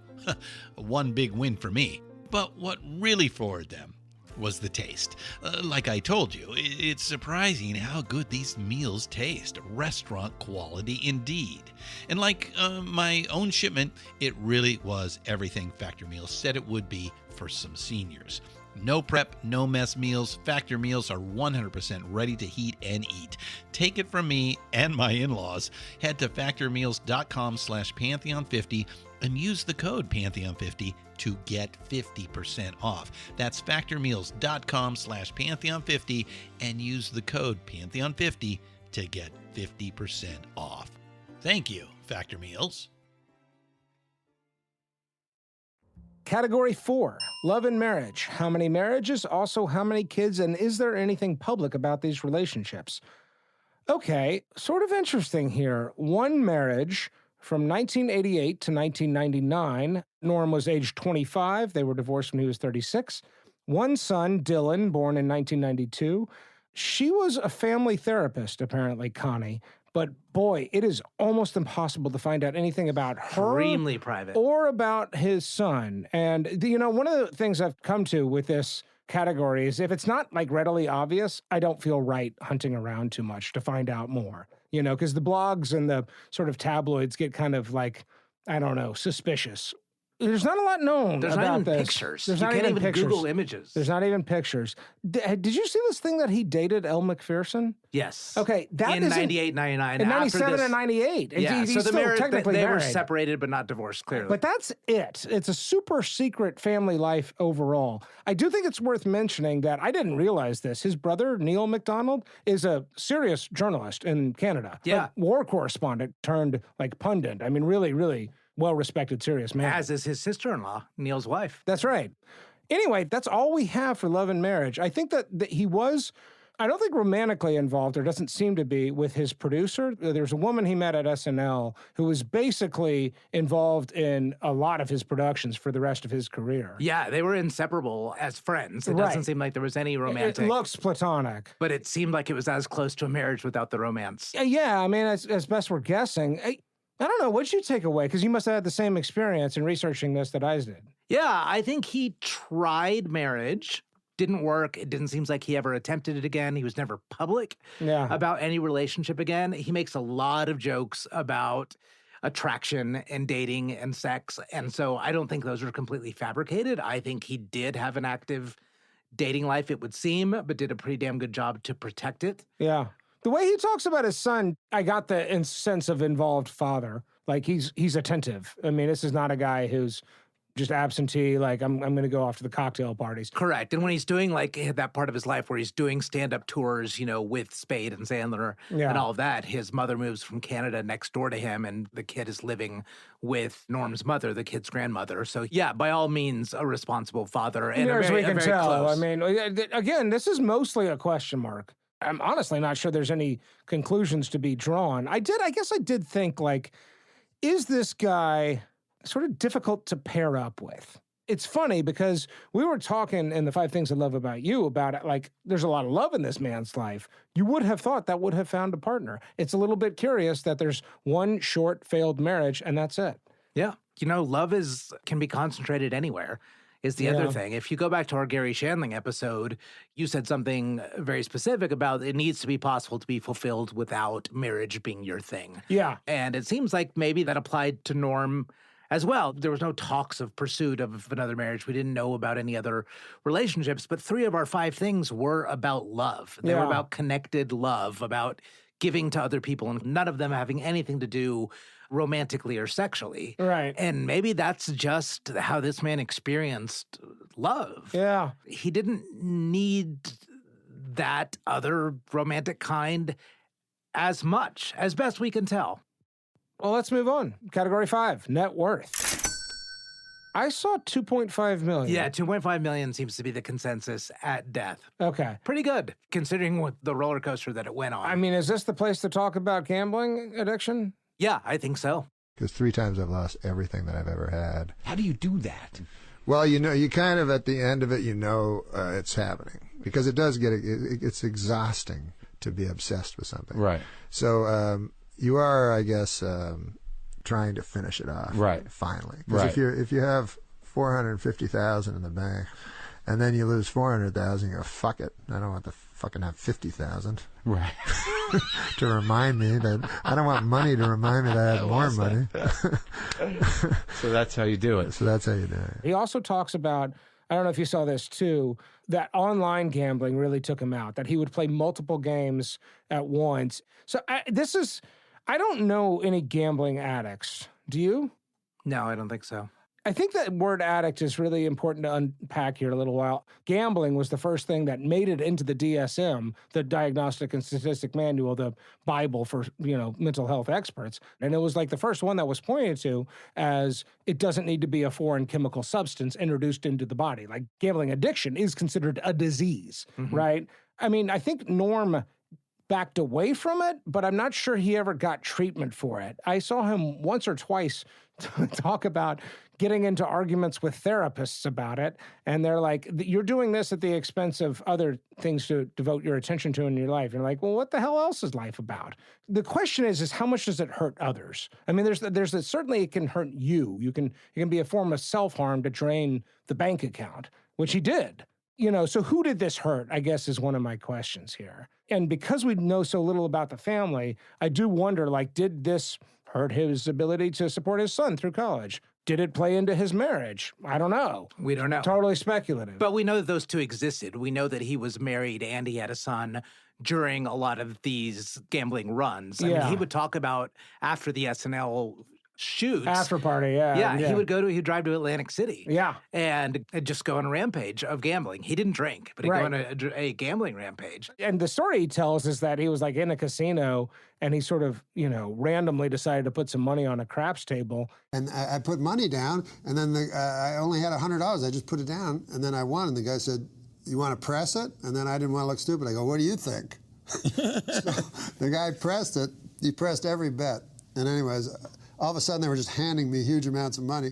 One big win for me. But what really floored them was the taste. Like I told you, it's surprising how good these meals taste. Restaurant quality indeed. And like my own shipment, it really was everything Factor Meals said it would be for some seniors. No prep, no mess meals. Factor Meals are 100% ready to heat and eat. Take it from me and my in-laws. Head to factormeals.com/Pantheon50 and use the code Pantheon50 to get 50% off. That's factormeals.com/Pantheon50 and use the code Pantheon50 to get 50% off. Thank you, Factor Meals. Category 4, love and marriage. How many marriages? Also, how many kids? And is there anything public about these relationships? Okay, sort of interesting here. One marriage from 1988 to 1999. Norm was age 25. They were divorced when he was 36. One son, Dylan, born in 1992. She was a family therapist, apparently, Connie. But boy, it is almost impossible to find out anything about her. Extremely private. Or about his son. And, you know, one of the things I've come to with this category is if it's not like readily obvious, I don't feel right hunting around too much to find out more. You know, because the blogs and the sort of tabloids get kind of like, I don't know, suspicious. There's not a lot known There's about not even this. pictures. There's You not can't even pictures. Google images. There's not even pictures. Did you see this thing that he dated Elle Macpherson? Yes. Okay, that in is 98, 99. in after 97 this- and 98. Yeah, He's so the still marriage, technically they were married. separated but not divorced, clearly. But that's it. It's a super secret family life overall. I do think it's worth mentioning that I didn't realize this. His brother, Neil Macdonald, is a serious journalist in Canada. Yeah. Like, war correspondent turned like pundit. I mean, really, really well-respected, serious man. As is his sister-in-law, Neil's wife. That's right. Anyway, that's all we have for Love and Marriage. I think that he was, I don't think romantically involved, or doesn't seem to be, with his producer. There's a woman he met at SNL who was basically involved in a lot of his productions for the rest of his career. Yeah, they were inseparable as friends. It doesn't seem like there was any romantic. It looks platonic. But it seemed like it was as close to a marriage without the romance. Yeah, I mean, as best we're guessing. I don't know, what did you take away? Because you must have had the same experience in researching this that I did. Yeah, I think he tried marriage. Didn't work. It didn't seem like he ever attempted it again. He was never public about any relationship again. He makes a lot of jokes about attraction and dating and sex. And so I don't think those are completely fabricated. I think he did have an active dating life, it would seem, but did a pretty damn good job to protect it. Yeah. The way he talks about his son, I got the sense of involved father. Like, he's attentive. I mean, this is not a guy who's just absentee, like, I'm going to go off to the cocktail parties. Correct. And when he's doing, like, that part of his life where he's doing stand-up tours, you know, with Spade and Sandler and all of that, his mother moves from Canada next door to him, and the kid is living with Norm's mother, the kid's grandmother. So, yeah, by all means, a responsible father. And as we can tell. Close. I mean, again, this is mostly a question mark. I'm honestly not sure there's any conclusions to be drawn. I guess I did think, like, is this guy sort of difficult to pair up with? It's funny because we were talking in the 5 Things I Love About You about it, like, there's a lot of love in this man's life. You would have thought that would have found a partner. It's a little bit curious that there's one short failed marriage and that's it. Yeah. You know, love can be concentrated anywhere. Is the other thing. If you go back to our Gary Shandling episode, you said something very specific about it needs to be possible to be fulfilled without marriage being your thing. Yeah. And it seems like maybe that applied to Norm as well. There was no talks of pursuit of another marriage. We didn't know about any other relationships, but 3 of our 5 things were about love. They were about connected love, about giving to other people, and none of them having anything to do romantically or sexually. Right. And maybe that's just how this man experienced love. Yeah. He didn't need that other romantic kind as much, as best we can tell. Well, let's move on. Category 5, net worth. I saw 2.5 million. Yeah, 2.5 million seems to be the consensus at death. Okay. Pretty good, considering what the roller coaster that it went on. I mean, is this the place to talk about gambling addiction? Yeah, I think so. Because 3 times I've lost everything that I've ever had. How do you do that? Well, you know, you kind of, at the end of it, you know it's happening. Because it does it's exhausting to be obsessed with something. Right. So you are, I guess, trying to finish it off. Right. Finally. Because if you have 450,000 in the bank, and then you lose 400,000, you go, fuck it. I don't want to fucking have 50,000. Right. To remind me that I don't want money to remind me that I have more money. So that's how you do it. So that's how you do it. He also talks about, I don't know if you saw this too, that online gambling really took him out, that he would play multiple games at once. So I don't know any gambling addicts. Do you? No, I don't think so. I think that word addict is really important to unpack here a little while. Gambling was the first thing that made it into the DSM, the Diagnostic and Statistic Manual, the Bible for, mental health experts. And it was like the first one that was pointed to as it doesn't need to be a foreign chemical substance introduced into the body. Like, gambling addiction is considered a disease, right? I mean, I think Norm backed away from it, but I'm not sure he ever got treatment for it. I saw him once or twice talk about getting into arguments with therapists about it, and they're like, you're doing this at the expense of other things to devote your attention to in your life. And you're like, well, what the hell else is life about? The question is how much does it hurt others? I mean, certainly it can hurt you. It can be a form of self-harm to drain the bank account, which he did. So who did this hurt, I guess, is one of my questions here. And because we know so little about the family, I do wonder, did this hurt his ability to support his son through college? Did it play into his marriage? I don't know. We don't know. Totally speculative. But we know that those two existed. We know that he was married and he had a son during a lot of these gambling runs. I mean, he would talk about after the SNL shoots. After party, yeah. He'd drive to Atlantic City. Yeah. And just go on a rampage of gambling. He didn't drink, but he'd go on a gambling rampage. And the story he tells is that he was like in a casino and he sort of, randomly decided to put some money on a craps table. And I put money down, and then I only had $100. I just put it down, and then I won. And the guy said, "You want to press it?" And then I didn't want to look stupid. I go, "What do you think?" So the guy pressed it. He pressed every bet. And anyways, all of a sudden they were just handing me huge amounts of money.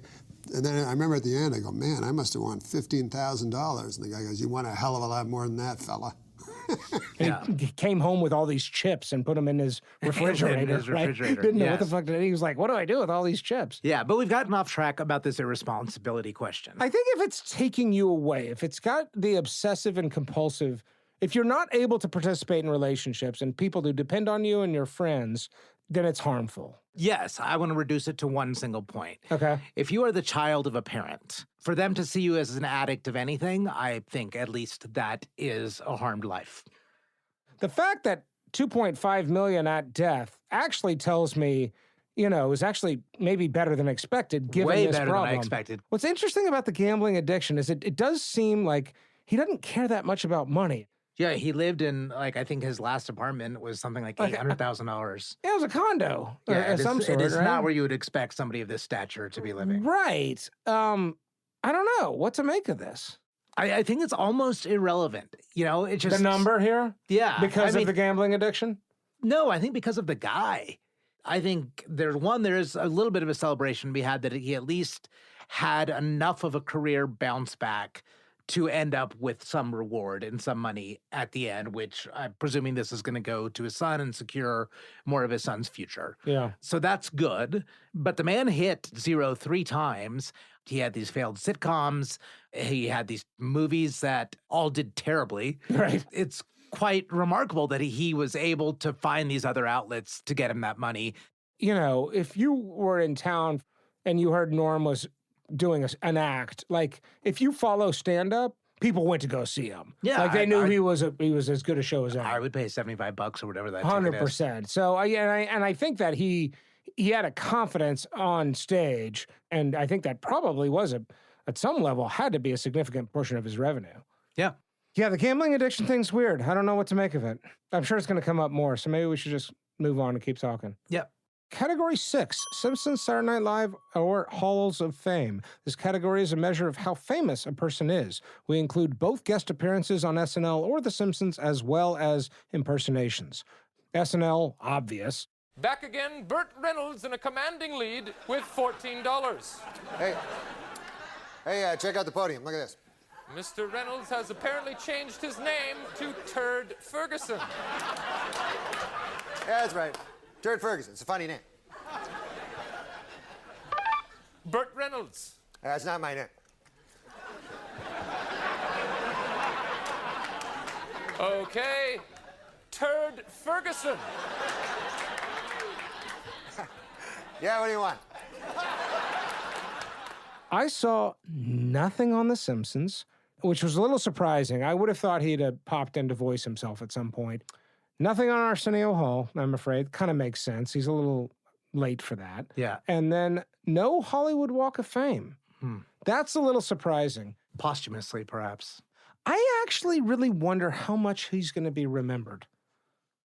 And then I remember at the end, I go, "Man, I must have won $15,000. And the guy goes, "You won a hell of a lot more than that, fella." He came home with all these chips and put them in his refrigerator. Didn't know what the fuck to do. He was like, "What do I do with all these chips?" Yeah, but we've gotten off track about this irresponsibility question. I think if it's taking you away, if it's got the obsessive and compulsive, if you're not able to participate in relationships and people who depend on you and your friends, then it's harmful. Yes, I want to reduce it to one single point. Okay. If you are the child of a parent, for them to see you as an addict of anything, I think at least that is a harmed life. The fact that 2.5 million at death actually tells me, is actually maybe better than expected given Way this better problem. than I expected. What's interesting about the gambling addiction is it does seem like he doesn't care that much about money. Yeah, he lived in, I think his last apartment was something like $800,000. It was a condo of some sort, It is right? not where you would expect somebody of this stature to be living. Right. I don't know what to make of this. I think it's almost irrelevant. It's just... The number here? Yeah. Because of the gambling addiction? No, I think because of the guy. I think there is a little bit of a celebration to be had that he at least had enough of a career bounce back to end up with some reward and some money at the end, which I'm presuming this is going to go to his son and secure more of his son's future. Yeah. So that's good. But the man hit zero 3 times. He had these failed sitcoms. He had these movies that all did terribly. Right. It's quite remarkable that he was able to find these other outlets to get him that money. If you were in town and you heard Norm was doing an act, like if you follow stand-up, people went to go see him. Yeah, like they knew he was as good a show as ever. I would pay $75 or whatever that 100%. So I think that he had a confidence on stage, and I think that probably was at some level had to be a significant portion of his revenue. Yeah. Yeah, the gambling addiction thing's weird. I don't know what to make of it. I'm sure it's going to come up more, so maybe we should just move on and keep talking. Yep. Category 6, Simpsons, Saturday Night Live, or Halls of Fame. This category is a measure of how famous a person is. We include both guest appearances on SNL or The Simpsons, as well as impersonations. SNL, obvious. Back again, Burt Reynolds in a commanding lead with $14. Hey, check out the podium. Look at this. Mr. Reynolds has apparently changed his name to Turd Ferguson. Yeah, that's right. Turd Ferguson. It's a funny name. Burt Reynolds. That's not my name. Okay. Turd Ferguson. Yeah, what do you want? I saw nothing on The Simpsons, which was a little surprising. I would have thought he'd have popped in to voice himself at some point. Nothing on Arsenio Hall, I'm afraid. Kind of makes sense. He's a little late for that. Yeah. And then no Hollywood Walk of Fame. That's a little surprising. Posthumously, perhaps. I actually really wonder how much he's going to be remembered.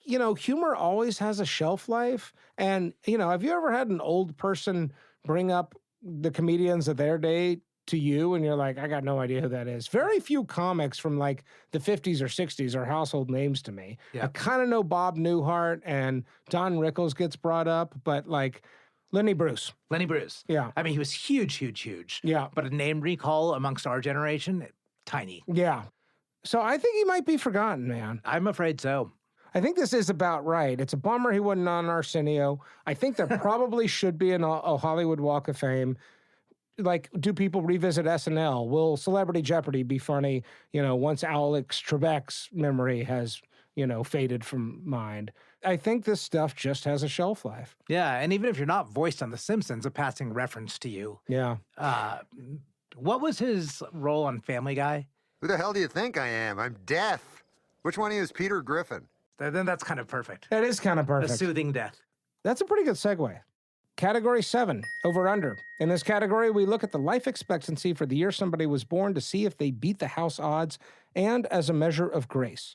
Humor always has a shelf life. And, have you ever had an old person bring up the comedians of their day to you and you're like, I got no idea who that is? Very few comics from like the 50s or 60s are household names to me. Yeah. I kind of know Bob Newhart and Don Rickles gets brought up, but like Lenny Bruce. Yeah. I mean, he was huge, huge, huge. Yeah. But a name recall amongst our generation, tiny. Yeah. So I think he might be forgotten, man. I'm afraid so. I think this is about right. It's a bummer he wasn't on Arsenio. I think there probably should be a Hollywood Walk of Fame. Like, do people revisit SNL? Will Celebrity Jeopardy be funny, once Alex Trebek's memory has, faded from mind? I think this stuff just has a shelf life. Yeah, and even if you're not voiced on The Simpsons, a passing reference to you. Yeah. What was his role on Family Guy? Who the hell do you think I am? I'm deaf. Which one of you is Peter Griffin? Then that's kind of perfect. That is kind of perfect. A soothing death. That's a pretty good segue. Category 7, over under. In this category, we look at the life expectancy for the year somebody was born to see if they beat the house odds and as a measure of grace.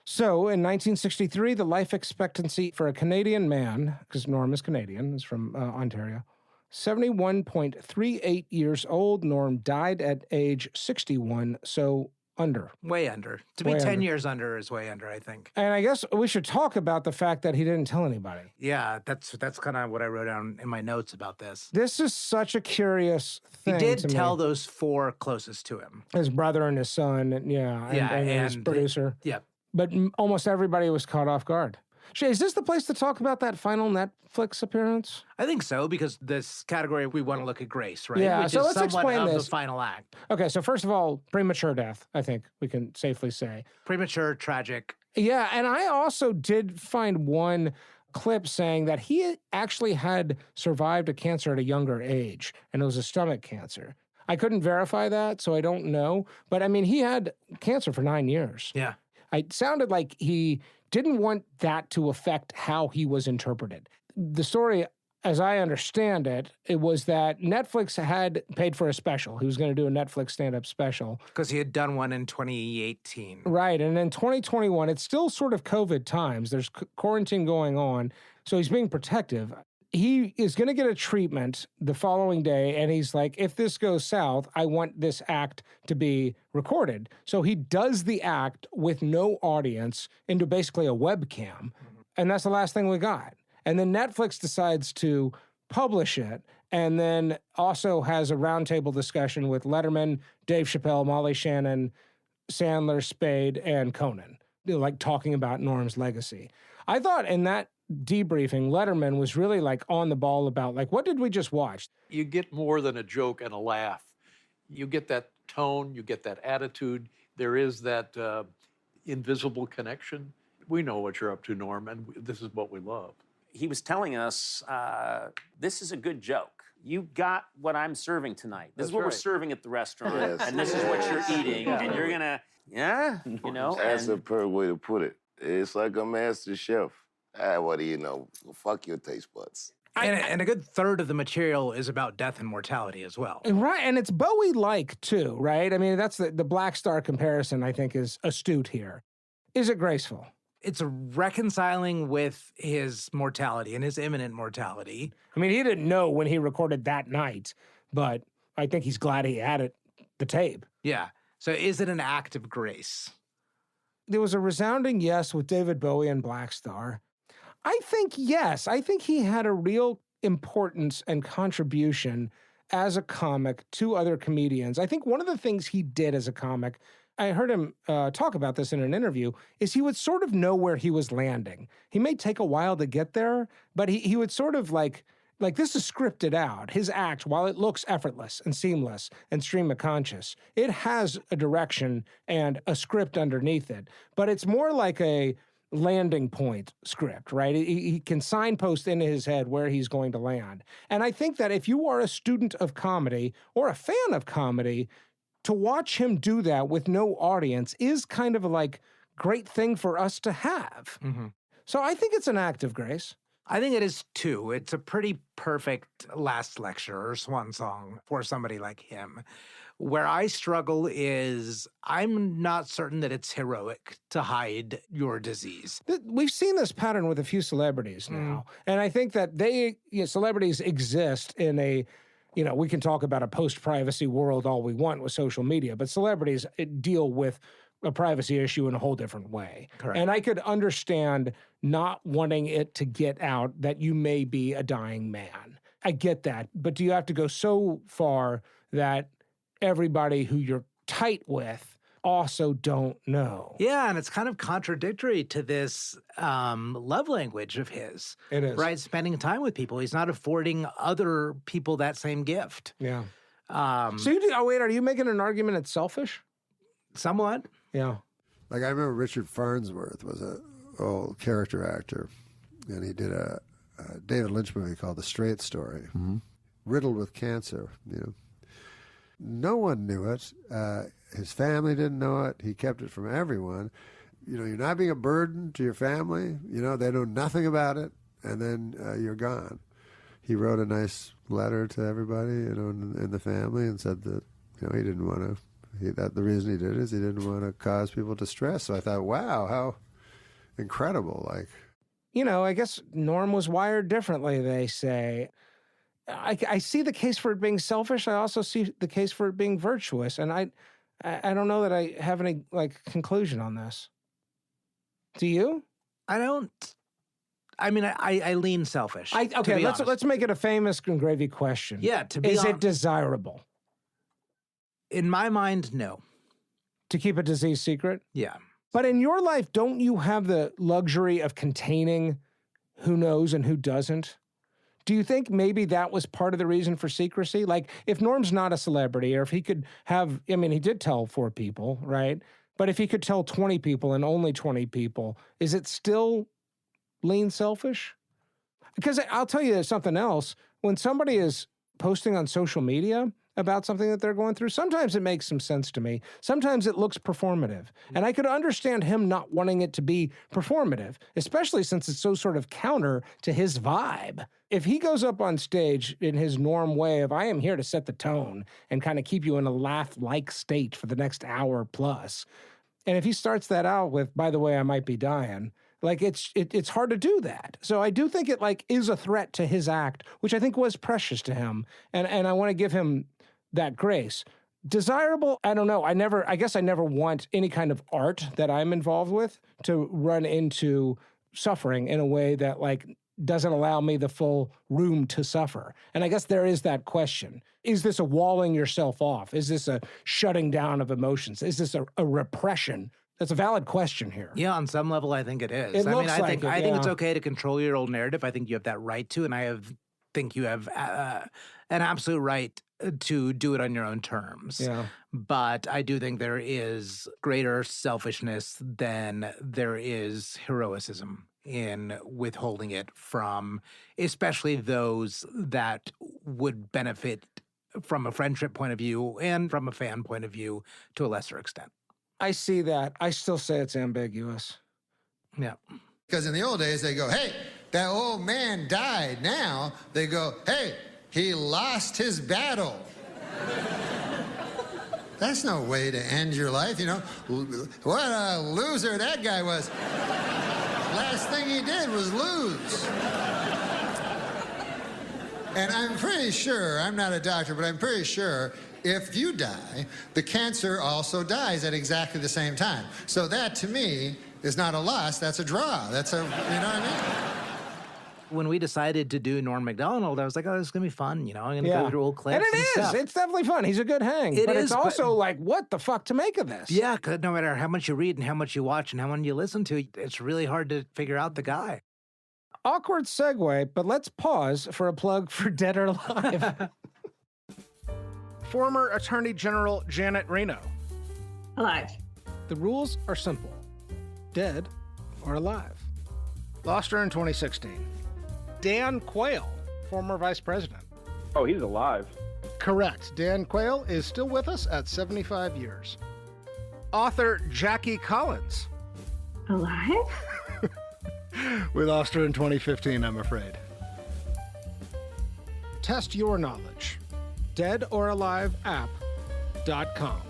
So, in 1963, the life expectancy for a Canadian man, because Norm is Canadian, is from Ontario, 71.38 years old. Norm died at age 61, so under. Way under. To be Way 10 under. years under is way under, I think. And I guess we should talk about the fact that he didn't tell anybody. Yeah, that's kind of what I wrote down in my notes about this. This is such a curious thing. He did to tell me. those 4 closest to him. His brother and his son, and his producer. Yeah. But almost everybody was caught off guard. Shay, is this the place to talk about that final Netflix appearance? I think so, because this category, we want to look at grace, right? Yeah, Which so is let's somewhat explain of this. the final act. Okay, so first of all, premature death, I think we can safely say. Premature, tragic. Yeah, and I also did find one clip saying that he actually had survived a cancer at a younger age, and it was a stomach cancer. I couldn't verify that, so I don't know. But I mean, he had cancer for 9 years. Yeah. It sounded like he didn't want that to affect how he was interpreted. The story, as I understand it, it was that Netflix had paid for a special. He was going to do a Netflix stand-up special. Because he had done one in 2018. Right, and in 2021, it's still sort of COVID times. There's quarantine going on, so he's being protective. He is going to get a treatment the following day, and he's like, if this goes south, I want this act to be recorded. So he does the act with no audience into basically a webcam, and that's the last thing we got. And then Netflix decides to publish it, and then also has a roundtable discussion with Letterman, Dave Chappelle, Molly Shannon, Sandler, Spade, and Conan, like talking about Norm's legacy. I thought in that debriefing, Letterman was really like on the ball about like, what did we just watch? You get more than a joke and a laugh. You get that tone, you get that attitude. There is that invisible connection. We know what you're up to, Norm, and this is what we love. He was telling us, this is a good joke. You got what I'm serving tonight. This is what we're serving at the restaurant, Yes. and this is what you're eating, and you're gonna, you know. That's and- a perfect way to put it. It's like a master chef. What do you know? Fuck your taste buds. And a good third of the material is about death and mortality as well. Right, and it's Bowie-like too, right? I mean, that's the Black Star comparison, I think, is astute here. Is it graceful? It's reconciling with his mortality and his imminent mortality. I mean, he didn't know when he recorded that night, but I think he's glad he had the tape. Yeah. So is it an act of grace? There was a resounding yes with David Bowie and Black Star. I think yes. I think he had a real importance and contribution as a comic to other comedians. I think one of the things he did as a comic, I heard him talk about this in an interview, is he would sort of know where he was landing. He may take a while to get there, but he would sort of like this is scripted out. His act, while it looks effortless and seamless and stream of conscious, it has a direction and a script underneath it. But it's more like a landing point script, right? He can signpost into his head where he's going to land. And I think that if you are a student of comedy or a fan of comedy, to watch him do that with no audience is kind of a like great thing for us to have. Mm-hmm. So I think it's an act of grace. I think it is too. It's a pretty perfect last lecture or swan song for somebody like him. Where I struggle is I'm not certain that it's heroic to hide your disease. We've seen this pattern with a few celebrities now. And I think that celebrities exist in a, we can talk about a post-privacy world all we want with social media, but celebrities deal with a privacy issue in a whole different way. Correct. And I could understand not wanting it to get out that you may be a dying man. I get that. But do you have to go so far that everybody who you're tight with also don't know? Yeah, and it's kind of contradictory to this love language of his. It is. Right? Spending time with people. He's not affording other people that same gift. Yeah. So are you making an argument it's selfish? Somewhat. Yeah. Like I remember Richard Farnsworth was a old character actor, and he did a David Lynch movie called The Straight Story, riddled with cancer, No one knew it. His family didn't know it. He kept it from everyone. You're not being a burden to your family. They know nothing about it, and then you're gone. he wrote a nice letter to everybody, in the family, and said that, he didn't want to. The reason he did it is he didn't want to cause people distress. So I thought, wow, how incredible! Like, I guess Norm was wired differently. They say. I see the case for it being selfish. I also see the case for it being virtuous, and I don't know that I have any conclusion on this. Do you? I don't. I mean, I lean selfish. Okay, let's make it a famous and gravy question. Yeah, is it desirable? In my mind, no. To keep a disease secret? Yeah. But in your life, don't you have the luxury of containing who knows and who doesn't? Do you think maybe that was part of the reason for secrecy? Like, if Norm's not a celebrity, or if he could have, he did tell 4 people, right? But if he could tell 20 people and only 20 people, is it still lean selfish? Because I'll tell you something else. When somebody is posting on social media about something that they're going through, sometimes it makes some sense to me. Sometimes it looks performative. And I could understand him not wanting it to be performative, especially since it's so sort of counter to his vibe. If he goes up on stage in his Norm way of, I am here to set the tone and kind of keep you in a laugh-like state for the next hour plus, and if he starts that out with, by the way, I might be dying, it's hard to do that. So I do think it is a threat to his act, which I think was precious to him. And I want to give him that grace. Desirable, I don't know. I guess I never want any kind of art that I'm involved with to run into suffering in a way that doesn't allow me the full room to suffer. And I guess there is that question. Is this a walling yourself off? Is this a shutting down of emotions? Is this a repression? That's a valid question here. Yeah, on some level, I think it is. I think it's okay to control your own narrative. I think you have that right to, and think you have an absolute right to do it on your own terms. Yeah. But I do think there is greater selfishness than there is heroicism in withholding it from, especially those that would benefit from a friendship point of view and from a fan point of view to a lesser extent. I see that. I still say it's ambiguous. Yeah. Because in the old days, they go, hey, that old man died. Now they go, hey, he lost his battle. That's no way to end your life, What a loser that guy was. Last thing he did was lose. And I'm pretty sure, I'm not a doctor, but I'm pretty sure if you die, the cancer also dies at exactly the same time. So that, to me, is not a loss, that's a draw. That's you know what I mean? When we decided to do Norm Macdonald, I was like, oh, this is going to be fun, I'm going to go through old clips and it is. stuff. It's definitely fun. He's a good hang. But it's also what the fuck to make of this? Yeah, because no matter how much you read and how much you watch and how much you listen to, it's really hard to figure out the guy. Awkward segue, but let's pause for a plug for Dead or Alive. Former Attorney General Janet Reno. Alive. The rules are simple. Dead or alive. Lost her in 2016. Dan Quayle, former vice president. Oh, he's alive. Correct. Dan Quayle is still with us at 75 years. Author Jackie Collins. Alive? We lost her in 2015, I'm afraid. Test your knowledge. deadoraliveapp.com.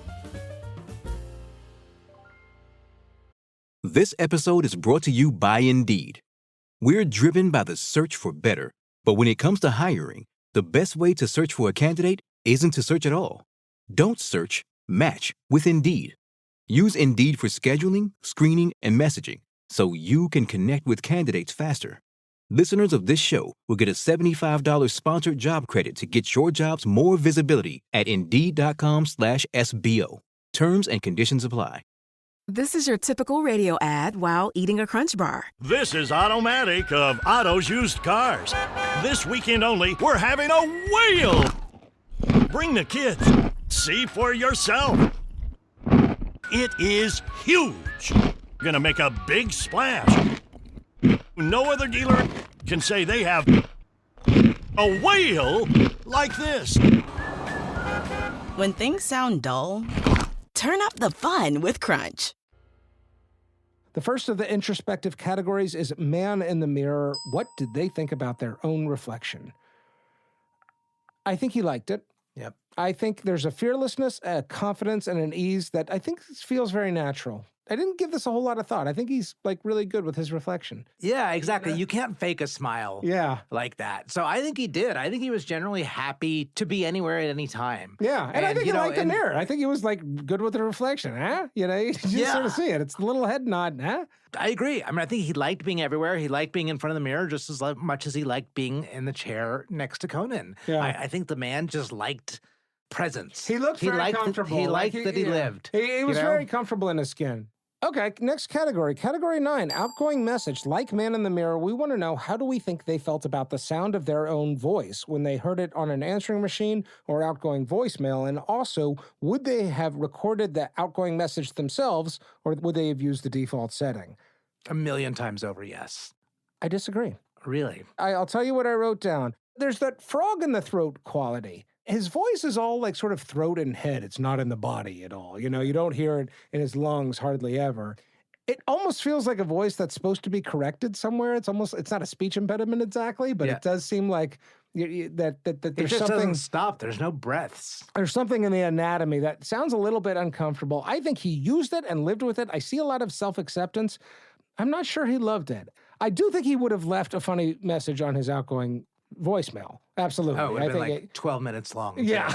This episode is brought to you by Indeed. We're driven by the search for better, but when it comes to hiring, the best way to search for a candidate isn't to search at all. Don't search, match with Indeed. Use Indeed for scheduling, screening, and messaging so you can connect with candidates faster. Listeners of this show will get a $75 sponsored job credit to get your jobs more visibility at Indeed.com/SBO. Terms and conditions apply. This is your typical radio ad while eating a Crunch Bar. This is Automatic of Otto's Used Cars. This weekend only, we're having a whale. Bring the kids. See for yourself. It is huge. Gonna make a big splash. No other dealer can say they have a whale like this. When things sound dull, turn up the fun with Crunch. The first of the introspective categories is Man in the Mirror. What did they think about their own reflection? I think he liked it. Yep. I think there's a fearlessness, a confidence, and an ease that I think feels very natural. I didn't give this a whole lot of thought. I think he's like really good with his reflection. Yeah, exactly. You can't fake a smile like that. So I think he did. I think he was generally happy to be anywhere at any time. Yeah, and I think he liked the mirror. I think he was like good with the reflection, huh? You know, you just sort of see it. It's the little head nod, huh? I agree. I mean, I think he liked being everywhere. He liked being in front of the mirror just as much as he liked being in the chair next to Conan. Yeah. I think the man just liked presence. He looked very comfortable. He liked that he lived. He was very comfortable in his skin. Okay, next category. Category 9, outgoing message. Like Man in the Mirror, we want to know, how do we think they felt about the sound of their own voice when they heard it on an answering machine or outgoing voicemail? And also, would they have recorded the outgoing message themselves, or would they have used the default setting? 1,000,000 times over, yes. I disagree. Really? I'll tell you what I wrote down. There's that frog in the throat quality. His voice is all like sort of throat and head. It's not in the body at all. You know, you don't hear it in his lungs hardly ever. It almost feels like a voice that's supposed to be corrected somewhere. It's not a speech impediment exactly, but it does seem like that It there's just something. doesn't stop. There's no breaths. There's something in the anatomy that sounds a little bit uncomfortable. I think he used it and lived with it. I see a lot of self-acceptance. I'm not sure he loved it. I do think he would have left a funny message on his outgoing voicemail. Absolutely. Oh, it would have been think like 12 minutes long. Yeah.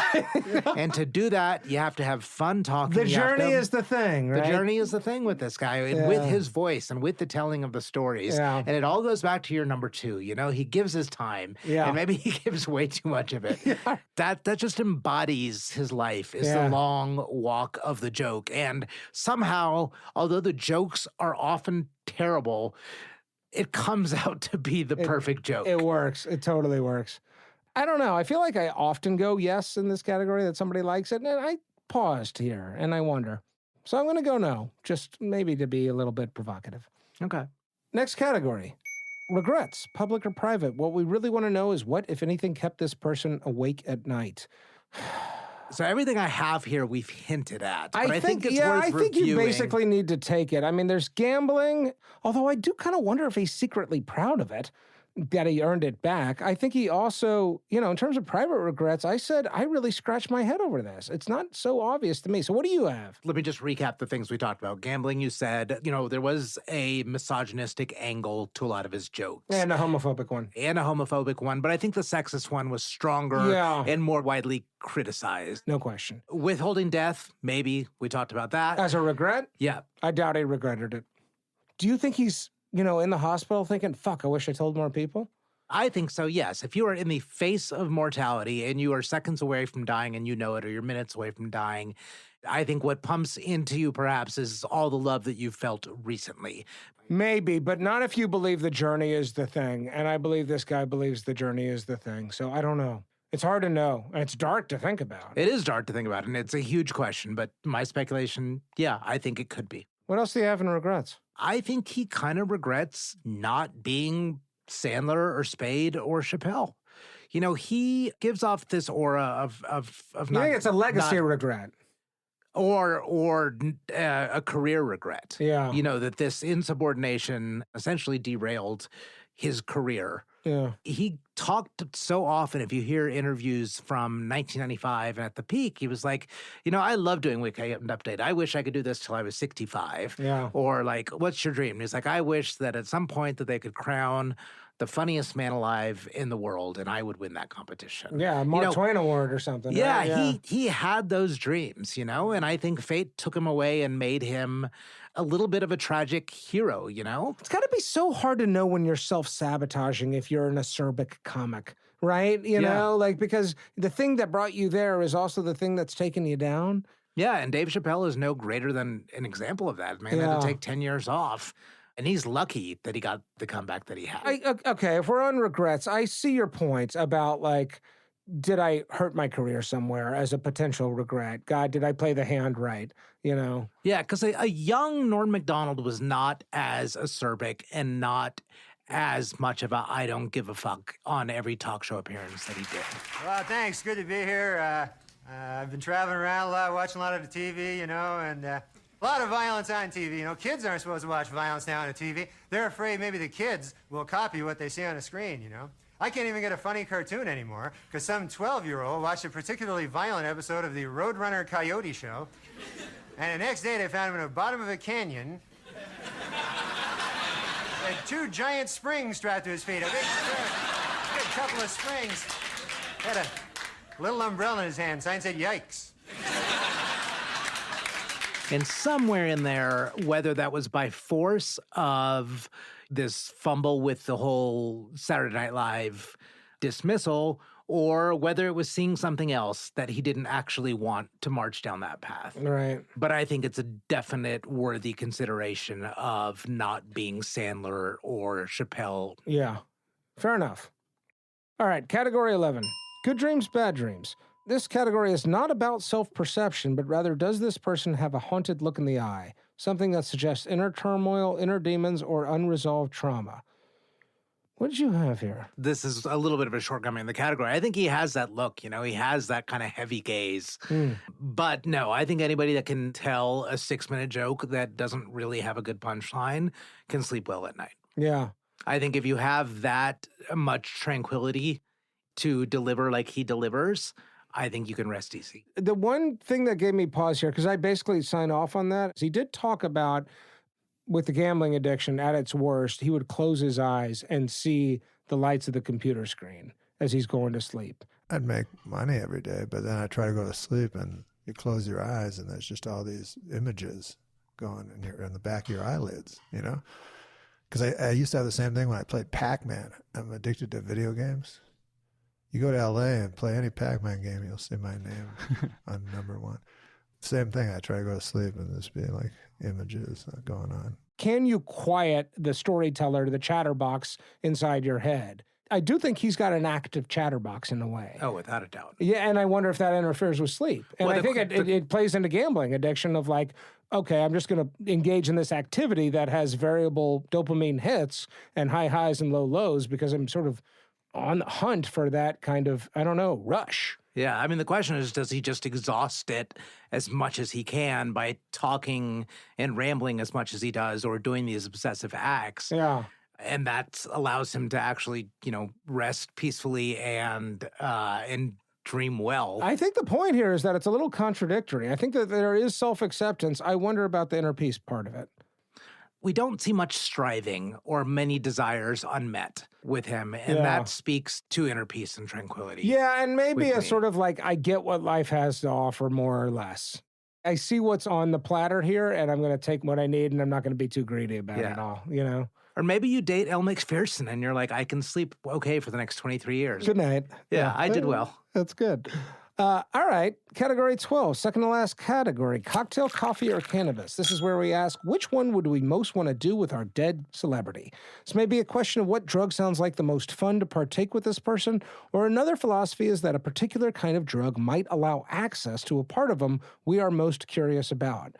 And to do that, you have to have fun talking. The You have journey to- is the thing, right? The journey is the thing with this guy, and with his voice and with the telling of the stories. Yeah. And it all goes back to your number 2. You know, he gives his time. Yeah. And maybe he gives way too much of it. That just embodies his life, is Yeah. the long walk of the joke. And somehow, although the jokes are often terrible, it comes out to be the perfect joke. It works. It totally works. I don't know. I feel like I often go yes in this category, that somebody likes it. And I paused here and I wonder. So I'm going to go no, just maybe to be a little bit provocative. Okay. Next category. Regrets, public or private. What we really want to know is what, if anything, kept this person awake at night. So everything I have here, we've hinted at. But I think it's you worth basically need to take it. I mean, there's gambling, although I do kind of wonder if he's secretly proud of it, that he earned it back. I think he also, you know, in terms of private regrets, I said, I really scratched my head over this. It's not so obvious to me. So what do you have? Let me just recap the things we talked about. Gambling, you said, you know, there was a misogynistic angle to a lot of his jokes. And a homophobic one. But I think the sexist one was stronger and more widely criticized. No question. Withholding death, maybe. We talked about that. As a regret? Yeah. I doubt he regretted it. Do you think he's, you know, in the hospital thinking, fuck, I wish I told more people? I think so, yes. If you are in the face of mortality and you are seconds away from dying and you know it, or you're minutes away from dying, I think what pumps into you perhaps is all the love that you've felt recently. Maybe, but not if you believe the journey is the thing. And I believe this guy believes the journey is the thing. So I don't know. It's hard to know. And it's dark to think about. It is dark to think about, and it's a huge question. But my speculation, yeah, I think it could be. What else do you have in regrets? I think he kind of regrets not being Sandler or Spade or Chappelle. You know, he gives off this aura of You think it's a legacy regret? Or a career regret. Yeah. You know, that this insubordination essentially derailed his career. Yeah. He talked so often, if you hear interviews from 1995 and at the peak, he was like, you know, I love doing Weekend Update. I wish I could do this till I was 65. Yeah. Or like, what's your dream? And he's like, I wish that at some point that they could crown the funniest man alive in the world, and I would win that competition. Yeah, Mark Twain Award or something. Yeah, right? he had those dreams, you know, and I think fate took him away and made him a little bit of a tragic hero, you know? It's got to be so hard to know when you're self-sabotaging if you're an acerbic comic, right? You know, like, because the thing that brought you there is also the thing that's taken you down. Yeah, and Dave Chappelle is no greater than an example of that. Man had to take 10 years off. And he's lucky that he got the comeback that he had. Okay, if we're on regrets, I see your point about, like, did I hurt my career somewhere as a potential regret? God, did I play the hand right? You know? Yeah, because a young Norm Macdonald was not as acerbic and not as much of a I don't give a fuck on every talk show appearance that he did. Well, thanks. Good to be here. I've been traveling around a lot, watching a lot of the TV, you know, and a lot of violence on TV. You know, kids aren't supposed to watch violence now on the TV. They're afraid maybe the kids will copy what they see on the screen, you know. I can't even get a funny cartoon anymore because some 12-year-old watched a particularly violent episode of the Roadrunner Coyote Show, and the next day they found him in the bottom of a canyon with 2 giant springs strapped to his feet. A big couple of springs. Had a little umbrella in his hand. Sign said, "Yikes." And somewhere in there, whether that was by force of this fumble with the whole Saturday Night Live dismissal, or whether it was seeing something else that he didn't actually want to march down that path. Right. But I think it's a definite worthy consideration of not being Sandler or Chappelle. Yeah, fair enough. All right, category 11, good dreams, bad dreams. This category is not about self-perception, but rather does this person have a haunted look in the eye, something that suggests inner turmoil, inner demons, or unresolved trauma. What did you have here? This is a little bit of a shortcoming in the category. I think he has that look, you know, he has that kind of heavy gaze. But no, I think anybody that can tell a 6-minute joke that doesn't really have a good punchline can sleep well at night. Yeah. I think if you have that much tranquility to deliver like he delivers, I think you can rest easy. The one thing that gave me pause here, because I basically signed off on that, is he did talk about with the gambling addiction at its worst, he would close his eyes and see the lights of the computer screen as he's going to sleep. I'd make money every day, but then I try to go to sleep and you close your eyes and there's just all these images going in here in the back of your eyelids, you know? Because I used to have the same thing when I played Pac-Man. I'm addicted to video games. You go to L.A. and play any Pac-Man game, you'll see my name on number 1. Same thing, I try to go to sleep and there's be like images going on. Can you quiet the storyteller, the chatterbox inside your head? I do think he's got an active chatterbox in a way. Oh, without a doubt. Yeah, and I wonder if that interferes with sleep. And I think it plays into gambling addiction of like, okay, I'm just going to engage in this activity that has variable dopamine hits and high highs and low lows because I'm sort of on the hunt for that kind of, I don't know, rush. Yeah, I mean, the question is, does he just exhaust it as much as he can by talking and rambling as much as he does or doing these obsessive acts? Yeah. And that allows him to actually, you know, rest peacefully and dream well. I think the point here is that it's a little contradictory. I think that there is self-acceptance. I wonder about the inner peace part of it. We don't see much striving or many desires unmet with him, and that speaks to inner peace and tranquility. Yeah, and maybe a sort of like, I get what life has to offer more or less. I see what's on the platter here, and I'm going to take what I need, and I'm not going to be too greedy about it all, you know? Or maybe you date Elle McPherson, and you're like, I can sleep okay for the next 23 years. Good night. Yeah, I did well. That's good. All right, category 12, second to last category, cocktail, coffee, or cannabis. This is where we ask, which one would we most want to do with our dead celebrity? This may be a question of what drug sounds like the most fun to partake with this person, or another philosophy is that a particular kind of drug might allow access to a part of them we are most curious about.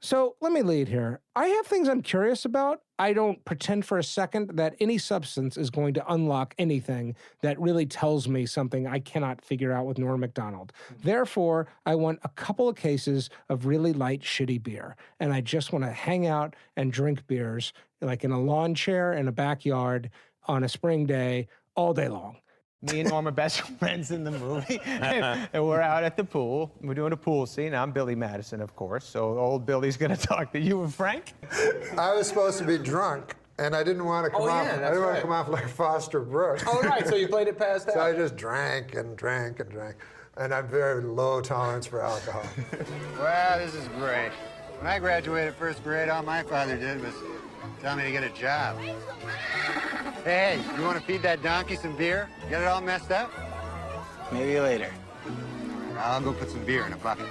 So let me lead here. I have things I'm curious about. I don't pretend for a second that any substance is going to unlock anything that really tells me something I cannot figure out with Norm Macdonald. Therefore, I want a couple of cases of really light, shitty beer. And I just want to hang out and drink beers, like in a lawn chair in a backyard on a spring day all day long. Me and Norm are best friends in the movie, and we're out at the pool. We're doing a pool scene. I'm Billy Madison, of course, so old Billy's gonna talk to you and Frank. I was supposed to be drunk, and I didn't want to come off. I didn't want to come off like Foster Brooks. Oh, right. So you played it past out. So I just drank and drank and drank, and I'm very low tolerance for alcohol. Well, this is great. When I graduated first grade, all my father did was tell me to get a job. Hey, you want to feed that donkey some beer? Get it all messed up? Maybe later. I'll go put some beer in a bucket.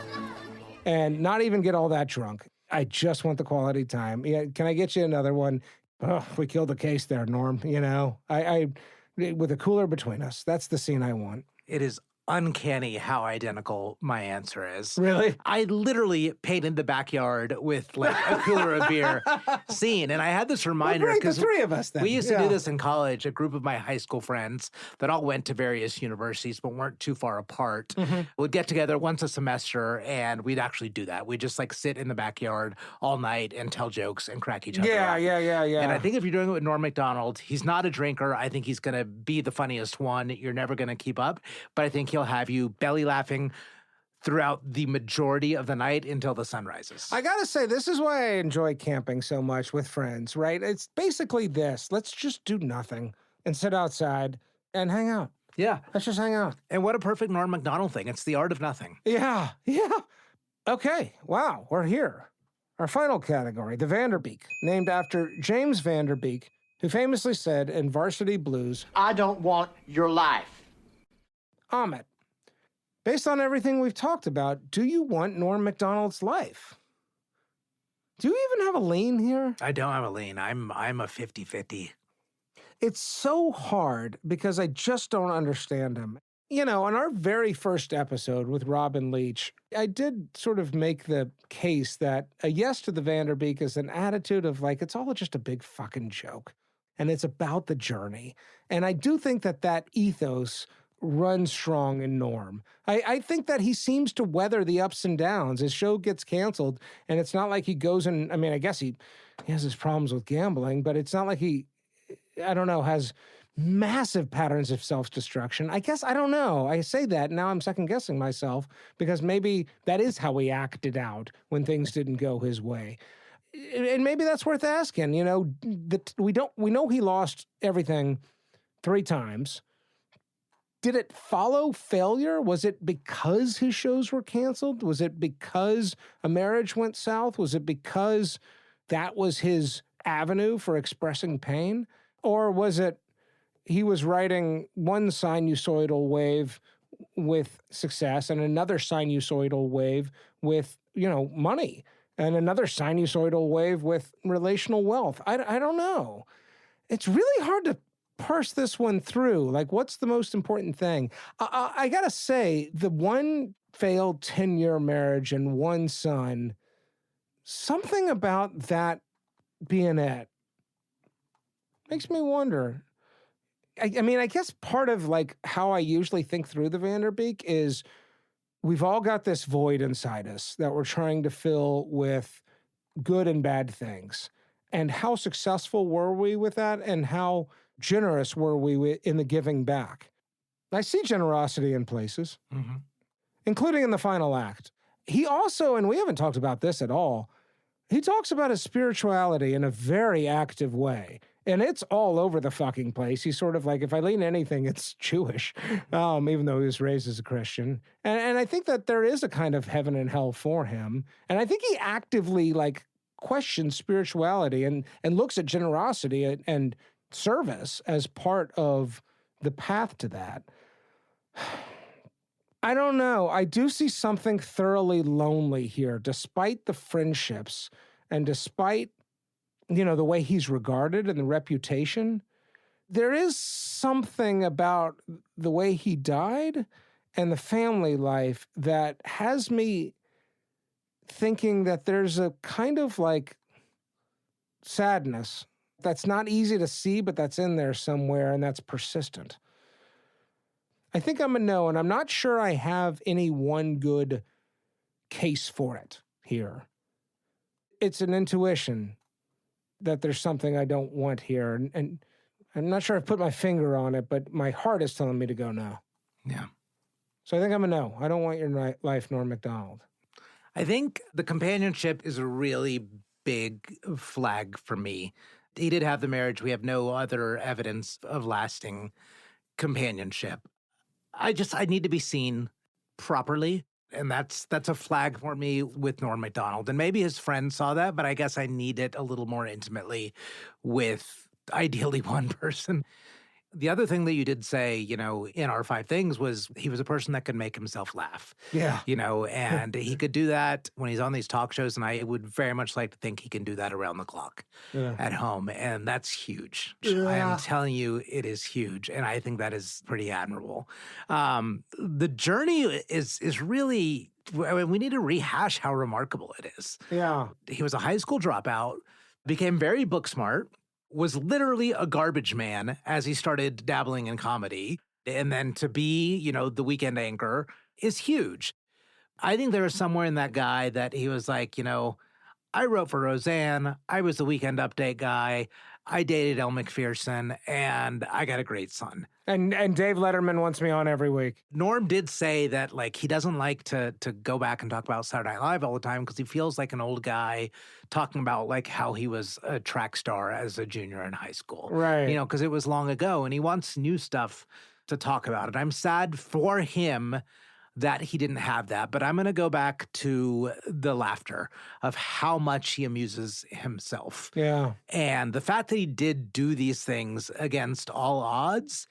And not even get all that drunk. I just want the quality time. Yeah, can I get you another one? Oh, we killed the case there, Norm. You know, I with a cooler between us. That's the scene I want. It is uncanny how identical my answer is. Really? I literally painted the backyard with like a cooler of beer scene. And I had this reminder great, the because three of us then. we used to Yeah. do this in college, a group of my high school friends that all went to various universities but weren't too far apart. Mhm. Would get together once a semester and we'd actually do that. We'd just like sit in the backyard all night and tell jokes and crack each other Yeah, up. yeah. And I think if you're doing it with Norm Macdonald, he's not a drinker. I think he's going to be the funniest one. You're never going to keep up. But I think he'll have you belly laughing throughout the majority of the night until the sun rises. I gotta say, this is why I enjoy camping so much with friends, right? It's basically this. Let's just do nothing and sit outside and hang out. Yeah. Let's just hang out. And what a perfect Norm Macdonald thing. It's the art of nothing. Yeah. Okay, wow, we're here. Our final category, the Vanderbeek, named after James Vanderbeek, who famously said in Varsity Blues, I don't want your life. Amit, based on everything we've talked about, do you want Norm Macdonald's life? Do you even have a lean here? I don't have a lean. I'm a 50-50. It's so hard because I just don't understand him. You know, on our very first episode with Robin Leach, I did sort of make the case that a yes to the Vanderbeek is an attitude of like, it's all just a big fucking joke. And it's about the journey. And I do think that that ethos runs strong in Norm. I think that he seems to weather the ups and downs. His show gets canceled, and it's not like he goes and, I mean, I guess he has his problems with gambling, but it's not like he, I don't know, has massive patterns of self-destruction. I guess, I don't know. I say that, now I'm second-guessing myself, because maybe that is how he acted out when things didn't go his way. And maybe that's worth asking, you know, we know he lost everything 3 times. Did it follow failure? Was it because his shows were canceled? Was it because a marriage went south? Was it because that was his avenue for expressing pain? Or was it he was riding one sinusoidal wave with success and another sinusoidal wave with, you know, money and another sinusoidal wave with relational wealth? I don't know. It's really hard to parse this one through. Like, what's the most important thing? I gotta say, the one failed 10-year marriage and one son, something about that being it makes me wonder. I mean, I guess part of like how I usually think through the Vanderbeek is we've all got this void inside us that we're trying to fill with good and bad things. And how successful were we with that? And how generous were we in the giving back? I see generosity in places, including in the final act. He also, and we haven't talked about this at all, he talks about his spirituality in a very active way. And it's all over the fucking place. He's sort of like, if I lean anything, it's Jewish, even though he was raised as a Christian. And I think that there is a kind of heaven and hell for him. And I think he actively like questions spirituality and looks at generosity and service as part of the path to that. I don't know. I do see something thoroughly lonely here, despite the friendships and despite, you know, the way he's regarded and the reputation. There is something about the way he died and the family life that has me thinking that there's a kind of like sadness that's not easy to see, but that's in there somewhere and that's persistent. I think I'm a no, and I'm not sure I have any one good case for it here. It's an intuition that there's something I don't want here, and I'm not sure I've put my finger on it, but my heart is telling me to go no. Yeah. So I think I'm a no. I don't want your life, Norm Macdonald. I think the companionship is a really big flag for me. He did have the marriage. We have no other evidence of lasting companionship. I need to be seen properly. And that's a flag for me with Norm Macdonald. And maybe his friends saw that, but I guess I need it a little more intimately with ideally one person. The other thing that you did say, in our 5 things was he was a person that could make himself laugh. Yeah. And he could do that when he's on these talk shows. And I would very much like to think he can do that around the clock at home. And that's huge. I am telling you, it is huge. And I think that is pretty admirable. The journey is really, we need to rehash how remarkable it is. Yeah. He was a high school dropout, became very book smart, was literally a garbage man as he started dabbling in comedy. And then to be, the weekend anchor is huge. I think there was somewhere in that guy that he was like, I wrote for Roseanne. I was the Weekend Update guy. I dated Elle McPherson, and I got a great son. And Dave Letterman wants me on every week. Norm did say that, he doesn't like to go back and talk about Saturday Night Live all the time because he feels like an old guy talking about, how he was a track star as a junior in high school. Right. Because it was long ago, and he wants new stuff to talk about. And I'm sad for him that he didn't have that. But I'm going to go back to the laughter of how much he amuses himself. Yeah. And the fact that he did do these things against all odds,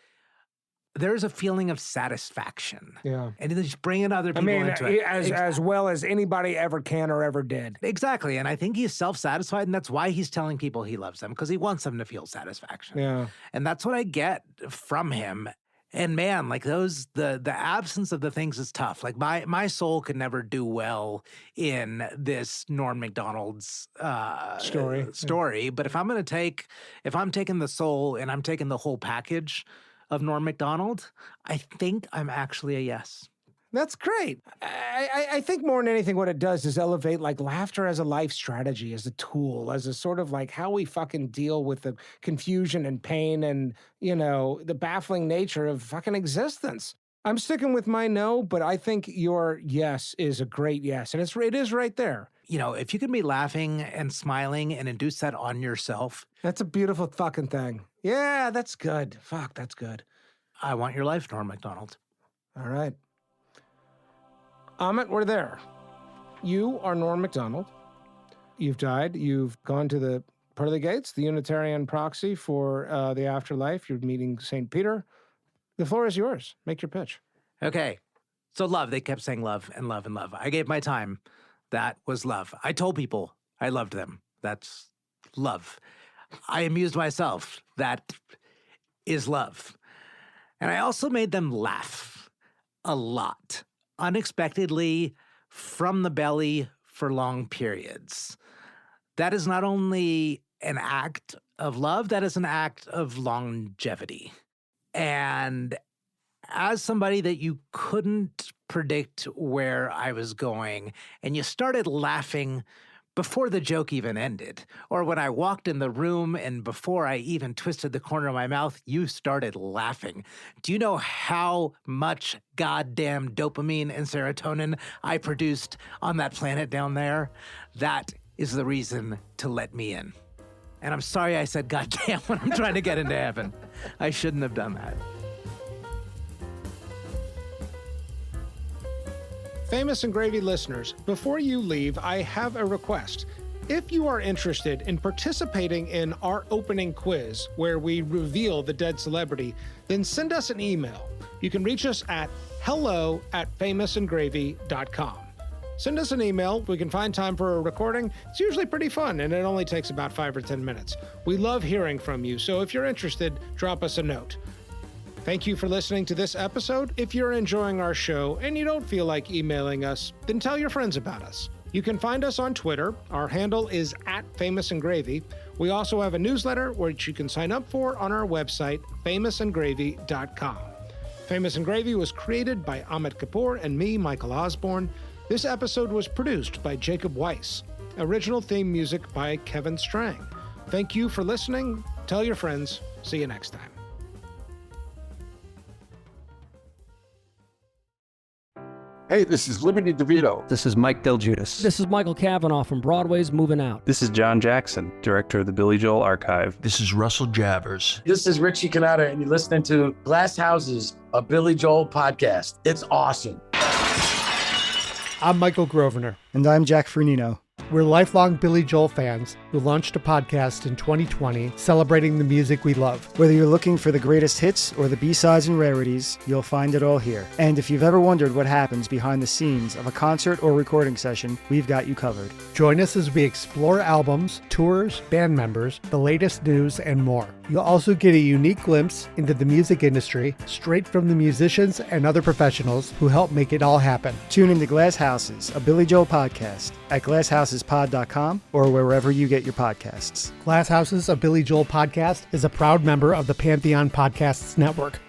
there's a feeling of satisfaction. Yeah. And he's bringing other people into it. As well as anybody ever can or ever did. Exactly. And I think he's self-satisfied, and that's why he's telling people he loves them, because he wants them to feel satisfaction. Yeah. And that's what I get from him. And man, the absence of the things is tough. My soul could never do well in this Norm Macdonald's story. But if I'm taking the soul and I'm taking the whole package of Norm Macdonald, I think I'm actually a yes. That's great. I think more than anything, what it does is elevate laughter as a life strategy, as a tool, as a sort of how we fucking deal with the confusion and pain and, the baffling nature of fucking existence. I'm sticking with my no, but I think your yes is a great yes. And it is right there. If you can be laughing and smiling and induce that on yourself. That's a beautiful fucking thing. Yeah, that's good. Fuck, that's good. I want your life, Norm Macdonald. All right. Amit, we're there. You are Norm Macdonald. You've died. You've gone to the pearly gates, the Unitarian proxy for the afterlife. You're meeting St. Peter. The floor is yours. Make your pitch. Okay. So love. They kept saying love and love and love. I gave my time. That was love. I told people I loved them. That's love. I amused myself. That is love. And I also made them laugh a lot. Unexpectedly, from the belly for long periods. That is not only an act of love, that is an act of longevity. And as somebody that you couldn't predict where I was going, and you started laughing before the joke even ended, or when I walked in the room and before I even twisted the corner of my mouth, you started laughing. Do you know how much goddamn dopamine and serotonin I produced on that planet down there? That is the reason to let me in. And I'm sorry I said goddamn when I'm trying to get into heaven. I shouldn't have done that. Famous and Gravy listeners, before you leave, I have a request. If you are interested in participating in our opening quiz, where we reveal the dead celebrity, then send us an email. You can reach us at hello@famousandgravy.com. Send us an email. We can find time for a recording. It's usually pretty fun, and it only takes about 5 or 10 minutes. We love hearing from you, so if you're interested, drop us a note. Thank you for listening to this episode. If you're enjoying our show and you don't feel like emailing us, then tell your friends about us. You can find us on Twitter. Our handle is @famousandgravy. We also have a newsletter which you can sign up for on our website, famousandgravy.com. Famous and Gravy was created by Amit Kapoor and me, Michael Osborne. This episode was produced by Jacob Weiss. Original theme music by Kevin Strang. Thank you for listening. Tell your friends. See you next time. Hey, this is Liberty DeVito. This is Mike Del Giudice. This is Michael Cavanaugh from Broadway's Moving Out. This is John Jackson, director of the Billy Joel Archive. This is Russell Javers. This is Richie Cannata, and you're listening to Glass Houses, a Billy Joel podcast. It's awesome. I'm Michael Grosvenor. And I'm Jack Fernino. We're lifelong Billy Joel fans who launched a podcast in 2020 celebrating the music we love. Whether you're looking for the greatest hits or the B-sides and rarities, you'll find it all here. And if you've ever wondered what happens behind the scenes of a concert or recording session, we've got you covered. Join us as we explore albums, tours, band members, the latest news, and more. You'll also get a unique glimpse into the music industry straight from the musicians and other professionals who help make it all happen. Tune into Glass Houses, a Billy Joel podcast at glasshouses.pod.com or wherever you get your podcasts. Glass Houses, a Billy Joel podcast, is a proud member of the Pantheon Podcasts Network.